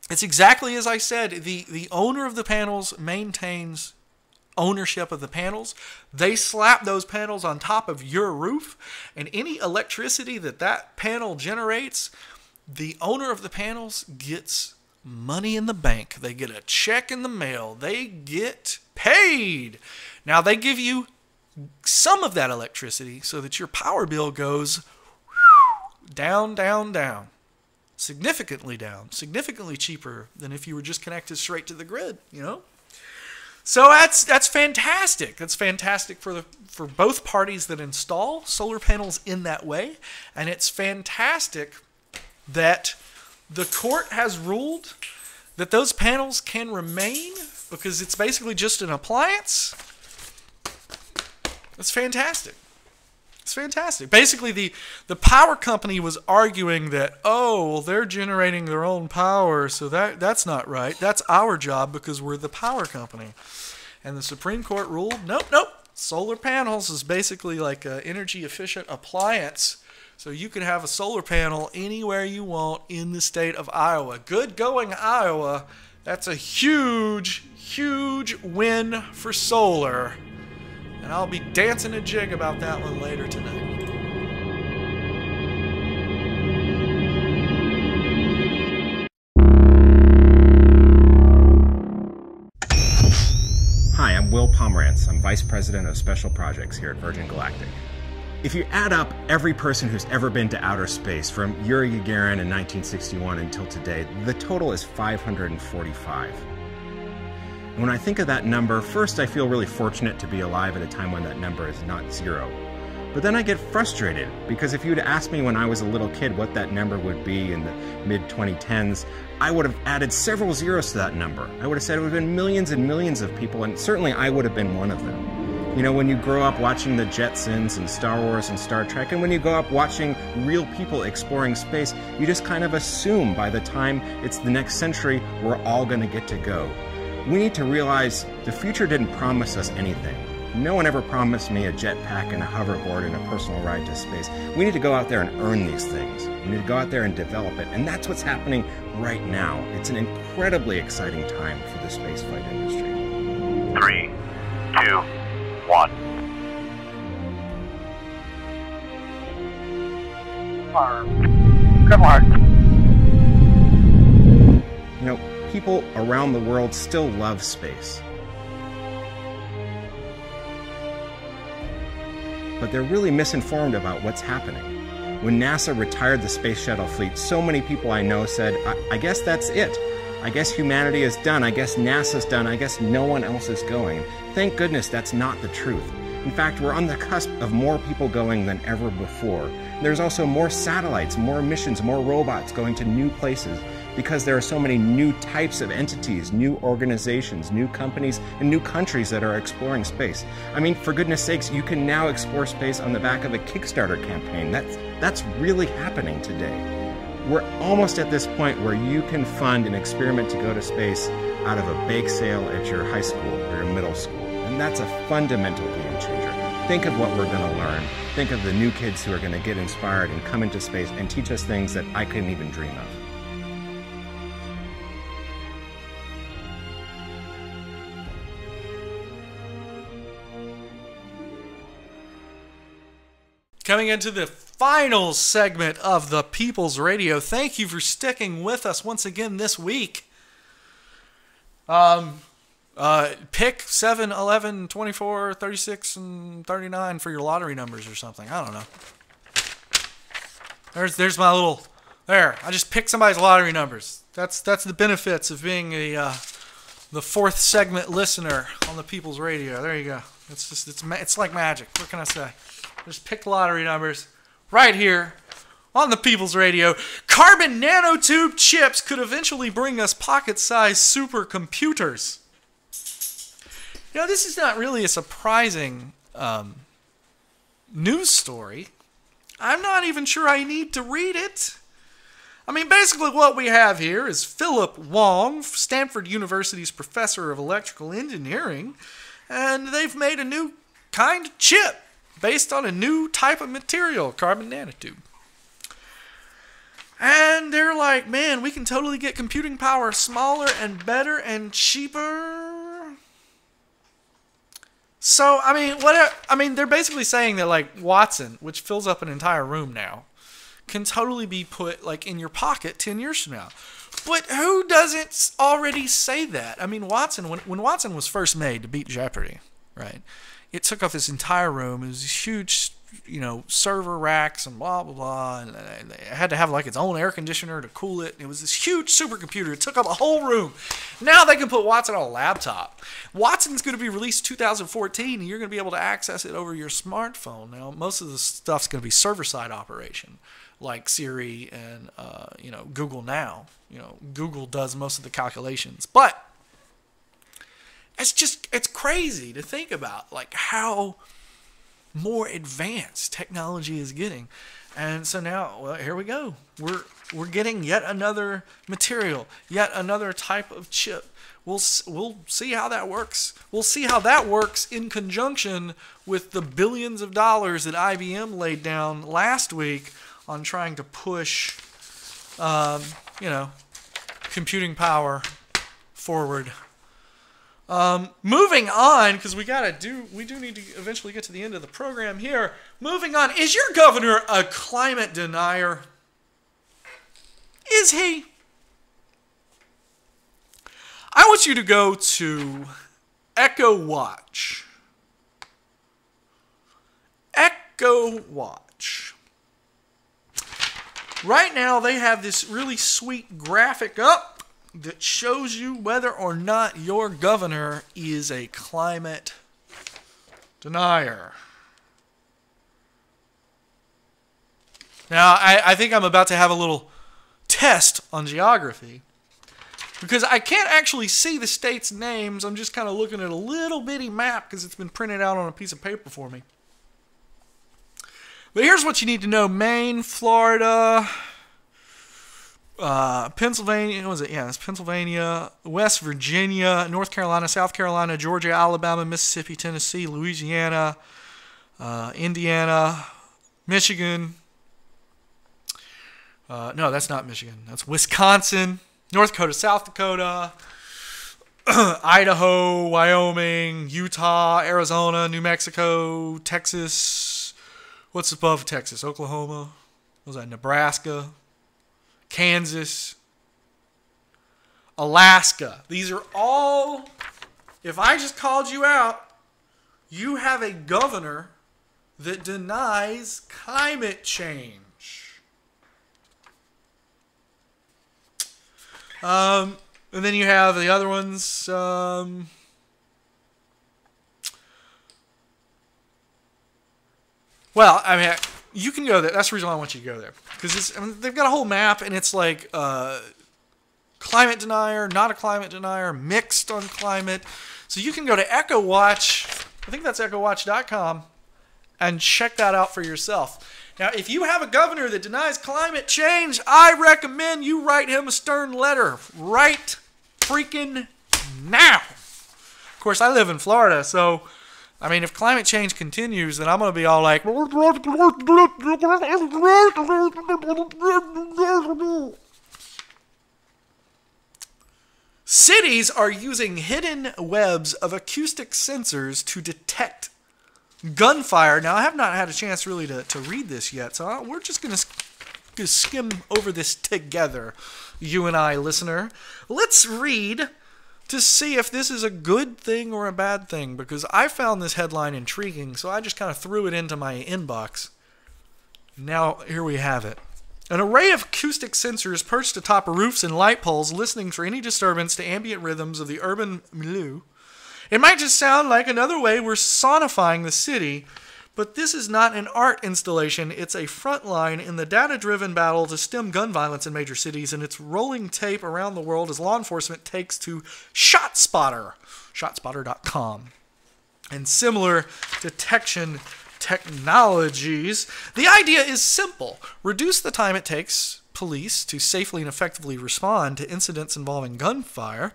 it's exactly as I said. The owner of the panels maintains ownership of the panels. They slap those panels on top of your roof, and any electricity that panel generates, the owner of the panels gets money in the bank. They get a check in the mail. They get paid. Now, they give you some of that electricity so that your power bill goes down, down, down. Significantly down. Significantly cheaper than if you were just connected straight to the grid, you know? So that's fantastic. That's fantastic for both parties that install solar panels in that way, and it's fantastic that the court has ruled that those panels can remain because it's basically just an appliance. That's fantastic. It's fantastic. Basically, the power company was arguing that, oh, well, they're generating their own power, so that's not right. That's our job because we're the power company. And the Supreme Court ruled, nope. Solar panels is basically like an energy-efficient appliance, so you can have a solar panel anywhere you want in the state of Iowa. Good going, Iowa. That's a huge, huge win for solar. And I'll be dancing a jig about that one later tonight. Hi, I'm Will Pomerantz. I'm Vice President of Special Projects here at Virgin Galactic. If you add up every person who's ever been to outer space, from Yuri Gagarin in 1961 until today, the total is 545. When I think of that number, first I feel really fortunate to be alive at a time when that number is not 0. But then I get frustrated, because if you'd asked me when I was a little kid what that number would be in the mid-2010s, I would have added several zeros to that number. I would have said it would have been millions and millions of people, and certainly I would have been one of them. You know, when you grow up watching the Jetsons and Star Wars and Star Trek, and when you grow up watching real people exploring space, you just kind of assume by the time it's the next century, we're all going to get to go. We need to realize the future didn't promise us anything. No one ever promised me a jetpack and a hoverboard and a personal ride to space. We need to go out there and earn these things. We need to go out there and develop it, and that's what's happening right now. It's an incredibly exciting time for the spaceflight industry. 3, 2, 1. Come on. You know, people around the world still love space. But they're really misinformed about what's happening. When NASA retired the space shuttle fleet, so many people I know said, I guess that's it. I guess humanity is done. I guess NASA's done. I guess no one else is going. Thank goodness that's not the truth. In fact, we're on the cusp of more people going than ever before. There's also more satellites, more missions, more robots going to new places, because there are so many new types of entities, new organizations, new companies, and new countries that are exploring space. I mean, for goodness sakes, you can now explore space on the back of a Kickstarter campaign. That's really happening today. We're almost at this point where you can fund an experiment to go to space out of a bake sale at your high school or your middle school. And that's a fundamental game changer. Think of what we're going to learn. Think of the new kids who are going to get inspired and come into space and teach us things that I couldn't even dream of. Coming into the final segment of the People's Radio. Thank you for sticking with us once again this week. Pick 7, 11, 24, 36, and 39 for your lottery numbers or something. I don't know. There's my little... There, I just picked somebody's lottery numbers. That's the benefits of being the fourth segment listener on the People's Radio. There you go. It's like magic. What can I say? Just pick lottery numbers right here on the People's Radio. Carbon nanotube chips could eventually bring us pocket-sized supercomputers. You know, this is not really a surprising news story. I'm not even sure I need to read it. I mean, basically what we have here is Philip Wong, Stanford University's professor of electrical engineering, and they've made a new kind of chip based on a new type of material, carbon nanotube. And they're like, man, we can totally get computing power smaller and better and cheaper. So, I mean, they're basically saying that, like, Watson, which fills up an entire room now, can totally be put, like, in your pocket 10 years from now. But who doesn't already say that? I mean, Watson, when Watson was first made to beat Jeopardy, right, it took up this entire room. It was these huge, you know, server racks and blah, blah, blah. And it had to have, like, its own air conditioner to cool it. It was this huge supercomputer. It took up a whole room. Now they can put Watson on a laptop. Watson's going to be released 2014, and you're going to be able to access it over your smartphone. Now, most of the stuff's going to be server-side operation, like Siri and, you know, Google Now. You know, Google does most of the calculations. But it's crazy to think about, like, how more advanced technology is getting. And so now, well, here we go. We're getting yet another material, yet another type of chip. We'll see how that works. We'll see how that works in conjunction with the billions of dollars that IBM laid down last week on trying to push, you know, computing power forward. Moving on, because we do need to eventually get to the end of the program here. Moving on, is your governor a climate denier? Is he? I want you to go to Echo Watch. Echo Watch. Right now, they have this really sweet graphic up. that shows you whether or not your governor is a climate denier. Now, I think I'm about to have a little test on geography, because I can't actually see the states' names. I'm just kind of looking at a little bitty map because it's been printed out on a piece of paper for me. But here's what you need to know. Maine, Florida, Pennsylvania, what was it? Yeah, it's Pennsylvania, West Virginia, North Carolina, South Carolina, Georgia, Alabama, Mississippi, Tennessee, Louisiana, Indiana, Michigan. No, that's not Michigan. That's Wisconsin, North Dakota, South Dakota, Idaho, Wyoming, Utah, Arizona, New Mexico, Texas. What's above Texas? Oklahoma. What was that? Nebraska, Kansas, Alaska. These are all, if I just called you out, you have a governor that denies climate change. And then you have the other ones. Well, I mean, you can go there. That's the reason why I want you to go there. Because they've got a whole map, and it's like climate denier, not a climate denier, mixed on climate. So you can go to EchoWatch, I think that's EchoWatch.com, and check that out for yourself. Now, if you have a governor that denies climate change, I recommend you write him a stern letter right freaking now. Of course, I live in Florida, so, I mean, if climate change continues, then I'm going to be all like... Cities are using hidden webs of acoustic sensors to detect gunfire. Now, I have not had a chance really to read this yet, so we're just going to skim over this together, you and I, listener. Let's read to see if this is a good thing or a bad thing, because I found this headline intriguing, so I just kind of threw it into my inbox. Now, here we have it. An array of acoustic sensors perched atop roofs and light poles, listening for any disturbance to ambient rhythms of the urban milieu. It might just sound like another way we're sonifying the city, but this is not an art installation. It's a front line in the data-driven battle to stem gun violence in major cities, and it's rolling tape around the world as law enforcement takes to ShotSpotter, ShotSpotter.com, and similar detection technologies. The idea is simple. Reduce the time it takes police to safely and effectively respond to incidents involving gunfire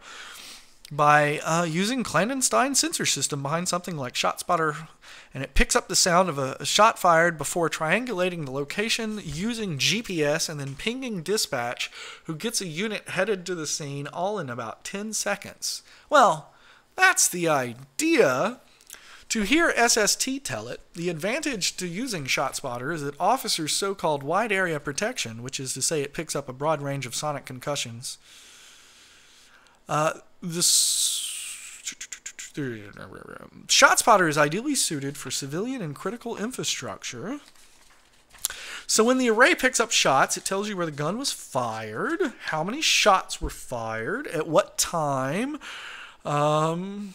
by using clandestine sensor system behind something like ShotSpotter, and it picks up the sound of a shot fired before triangulating the location using GPS and then pinging dispatch, who gets a unit headed to the scene all in about 10 seconds. Well, that's the idea. To hear SST tell it, the advantage to using ShotSpotter is that offers so-called wide area protection, which is to say it picks up a broad range of sonic concussions. ShotSpotter is ideally suited for civilian and critical infrastructure. So when the array picks up shots, it tells you where the gun was fired, how many shots were fired, at what time, and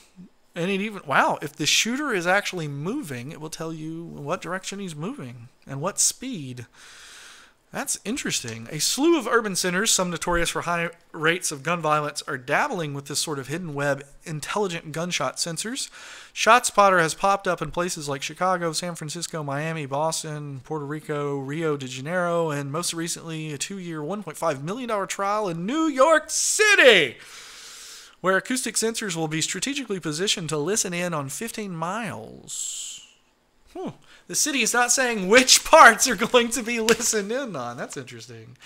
it even, wow, if the shooter is actually moving, it will tell you what direction he's moving and what speed. That's interesting. A slew of urban centers, some notorious for high rates of gun violence, are dabbling with this sort of hidden web intelligent gunshot sensors. ShotSpotter has popped up in places like Chicago, San Francisco, Miami, Boston, Puerto Rico, Rio de Janeiro, and most recently a 2-year, $1.5 million trial in New York City, where acoustic sensors will be strategically positioned to listen in on 15 miles. The city is not saying which parts are going to be listened in on. That's interesting.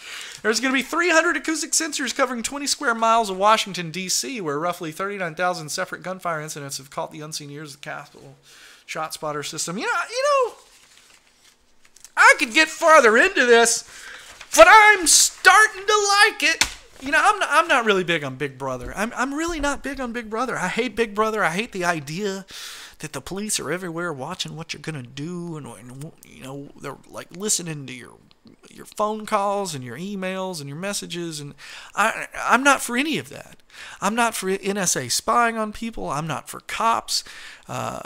There's going to be 300 acoustic sensors covering 20 square miles of Washington, D.C., where roughly 39,000 separate gunfire incidents have caught the unseen ears of the Capitol ShotSpotter system. You know, I could get farther into this, but I'm starting to like it. You know, I'm not really big on Big Brother. I'm really not big on Big Brother. I hate Big Brother. I hate the idea that the police are everywhere watching what you're gonna do, and you know, they're like listening to your your phone calls and your emails and your messages. And I'm not for any of that. I'm not for NSA spying on people. I'm not for cops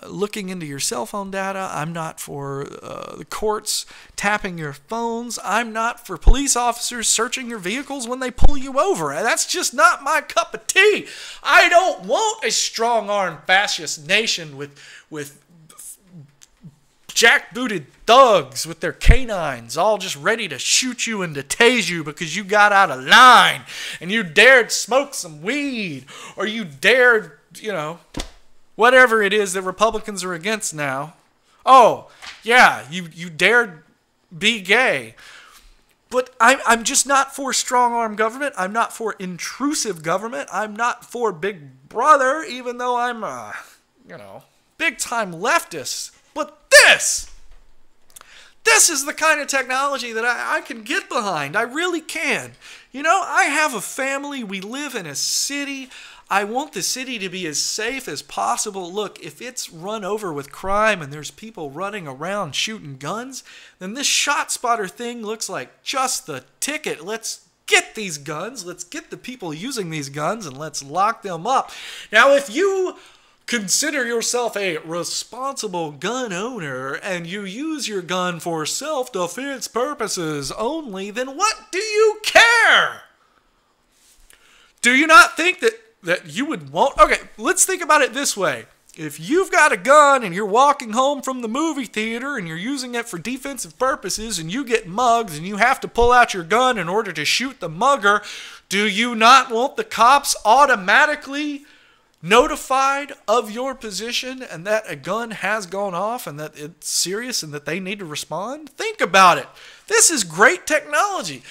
looking into your cell phone data. I'm not for the courts tapping your phones. I'm not for police officers searching your vehicles when they pull you over. That's just not my cup of tea. I don't want a strong-armed fascist nation with jackbooted thugs with their canines all just ready to shoot you and to tase you because you got out of line and you dared smoke some weed, or you dared, whatever it is that Republicans are against now. Oh, yeah, you dared be gay. But I'm just not for strong-arm government. I'm not for intrusive government. I'm not for Big Brother, even though I'm big-time leftist. But this is the kind of technology that I can get behind. I really can. I have a family. We live in a city. I want the city to be as safe as possible. Look, if it's run over with crime and there's people running around shooting guns, then this ShotSpotter thing looks like just the ticket. Let's get these guns. Let's get the people using these guns and let's lock them up. Now, if you consider yourself a responsible gun owner and you use your gun for self-defense purposes only, then what do you care? Do you not think that you would want... Okay, let's think about it this way. If you've got a gun and you're walking home from the movie theater and you're using it for defensive purposes and you get mugged and you have to pull out your gun in order to shoot the mugger, do you not want the cops automatically notified of your position and that a gun has gone off and that it's serious and that they need to respond? Think about it. This is great technology.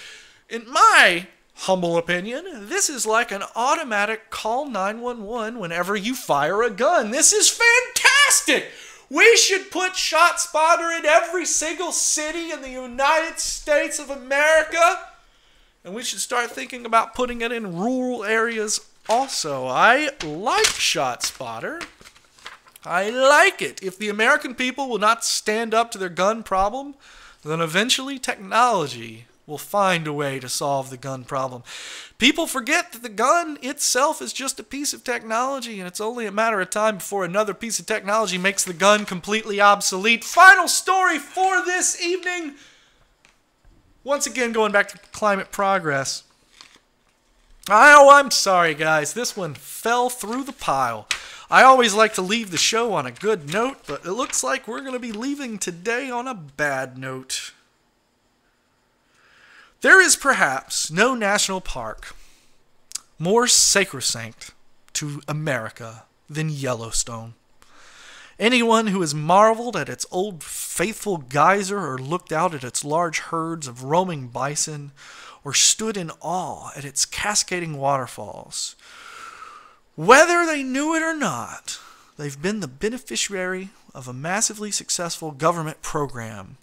In my humble opinion, this is like an automatic call 911 whenever you fire a gun. This is fantastic. We should put ShotSpotter in every single city in the United States of America. And we should start thinking about putting it in rural areas also. I like ShotSpotter. I like it. If the American people will not stand up to their gun problem, then eventually technology will find a way to solve the gun problem. People forget that the gun itself is just a piece of technology, and it's only a matter of time before another piece of technology makes the gun completely obsolete. Final story for this evening. Once again, going back to climate progress. Oh, I'm sorry, guys. This one fell through the pile. I always like to leave the show on a good note, but it looks like we're going to be leaving today on a bad note. There is perhaps no national park more sacrosanct to America than Yellowstone. Anyone who has marveled at its old faithful geyser or looked out at its large herds of roaming bison or stood in awe at its cascading waterfalls, whether they knew it or not, they've been the beneficiary of a massively successful government program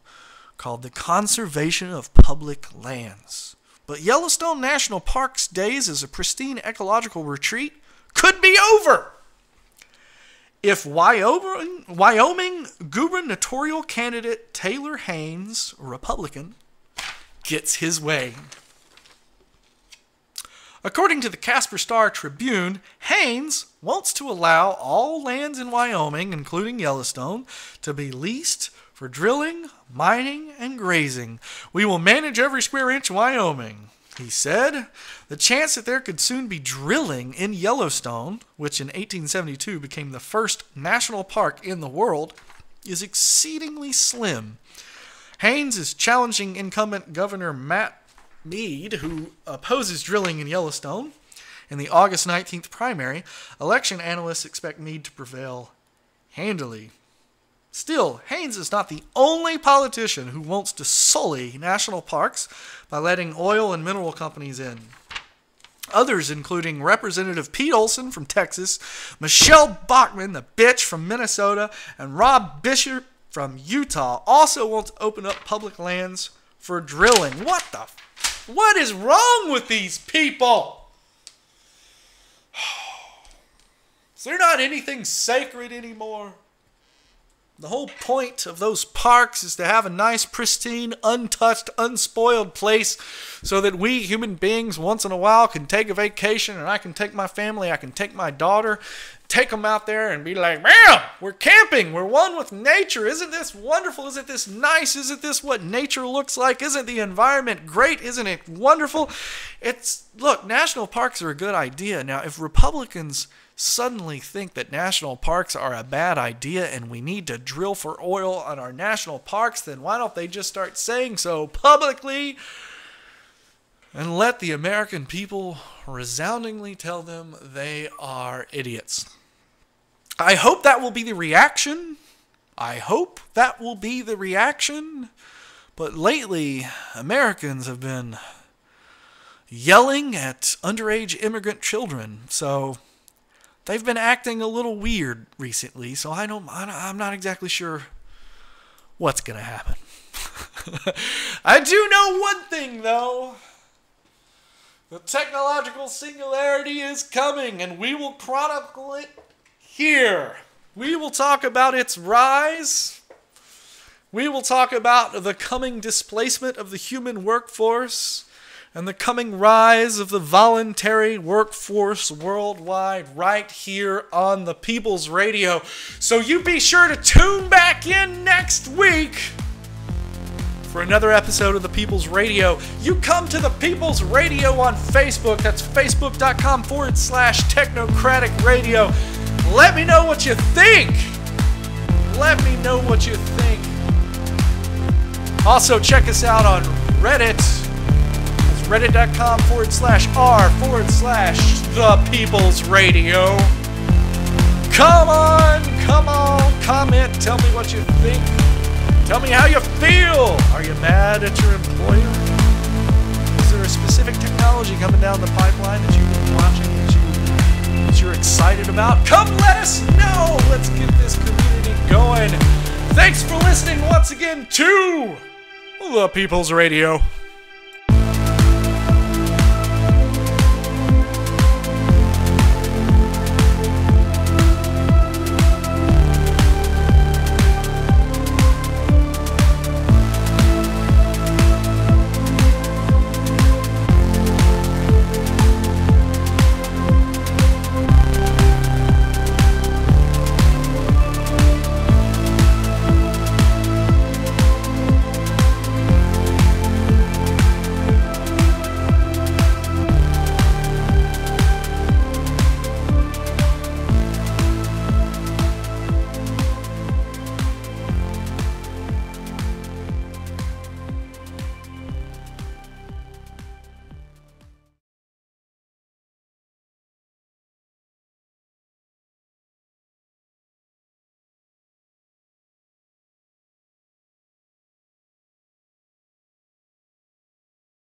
called the Conservation of Public Lands. But Yellowstone National Park's days as a pristine ecological retreat could be over if Wyoming gubernatorial candidate Taylor Haynes, a Republican, gets his way. According to the Casper Star-Tribune, Haynes wants to allow all lands in Wyoming, including Yellowstone, to be leased for drilling, mining, and grazing. We will manage every square inch of Wyoming, he said. The chance that there could soon be drilling in Yellowstone, which in 1872 became the first national park in the world, is exceedingly slim. Haynes is challenging incumbent Governor Matt Mead, who opposes drilling in Yellowstone. In the August 19th primary, election analysts expect Mead to prevail handily. Still, Haynes is not the only politician who wants to sully national parks by letting oil and mineral companies in. Others, including Representative Pete Olson from Texas, Michelle Bachmann, the bitch from Minnesota, and Rob Bishop from Utah, also want to open up public lands for drilling. What is wrong with these people? Is there not anything sacred anymore? The whole point of those parks is to have a nice, pristine, untouched, unspoiled place so that we human beings once in a while can take a vacation, and I can take my family, I can take my daughter, take them out there and be like, man, we're camping, we're one with nature. Isn't this wonderful? Isn't this nice? Isn't this what nature looks like? Isn't the environment great? Isn't it wonderful? Look, national parks are a good idea. Now, if Republicans suddenly think that national parks are a bad idea and we need to drill for oil on our national parks, then why don't they just start saying so publicly and let the American people resoundingly tell them they are idiots? I hope that will be the reaction. But lately, Americans have been yelling at underage immigrant children, so they've been acting a little weird recently, so I'm not exactly sure what's going to happen. I do know one thing, though. The technological singularity is coming, and we will chronicle it here. We will talk about its rise. We will talk about the coming displacement of the human workforce and the coming rise of the voluntary workforce worldwide right here on the People's Radio. So you be sure to tune back in next week for another episode of the People's Radio. You come to the People's Radio on Facebook. That's facebook.com/Technocratic Radio. Let me know what you think. Also, check us out on Reddit. reddit.com/r/The People's Radio. Come on, comment, tell me what you think. Tell me how you feel. Are you mad at your employer? Is there a specific technology coming down the pipeline that you've been watching, that you're excited about? Come let us know. Let's get this community going. Thanks for listening once again to The People's Radio.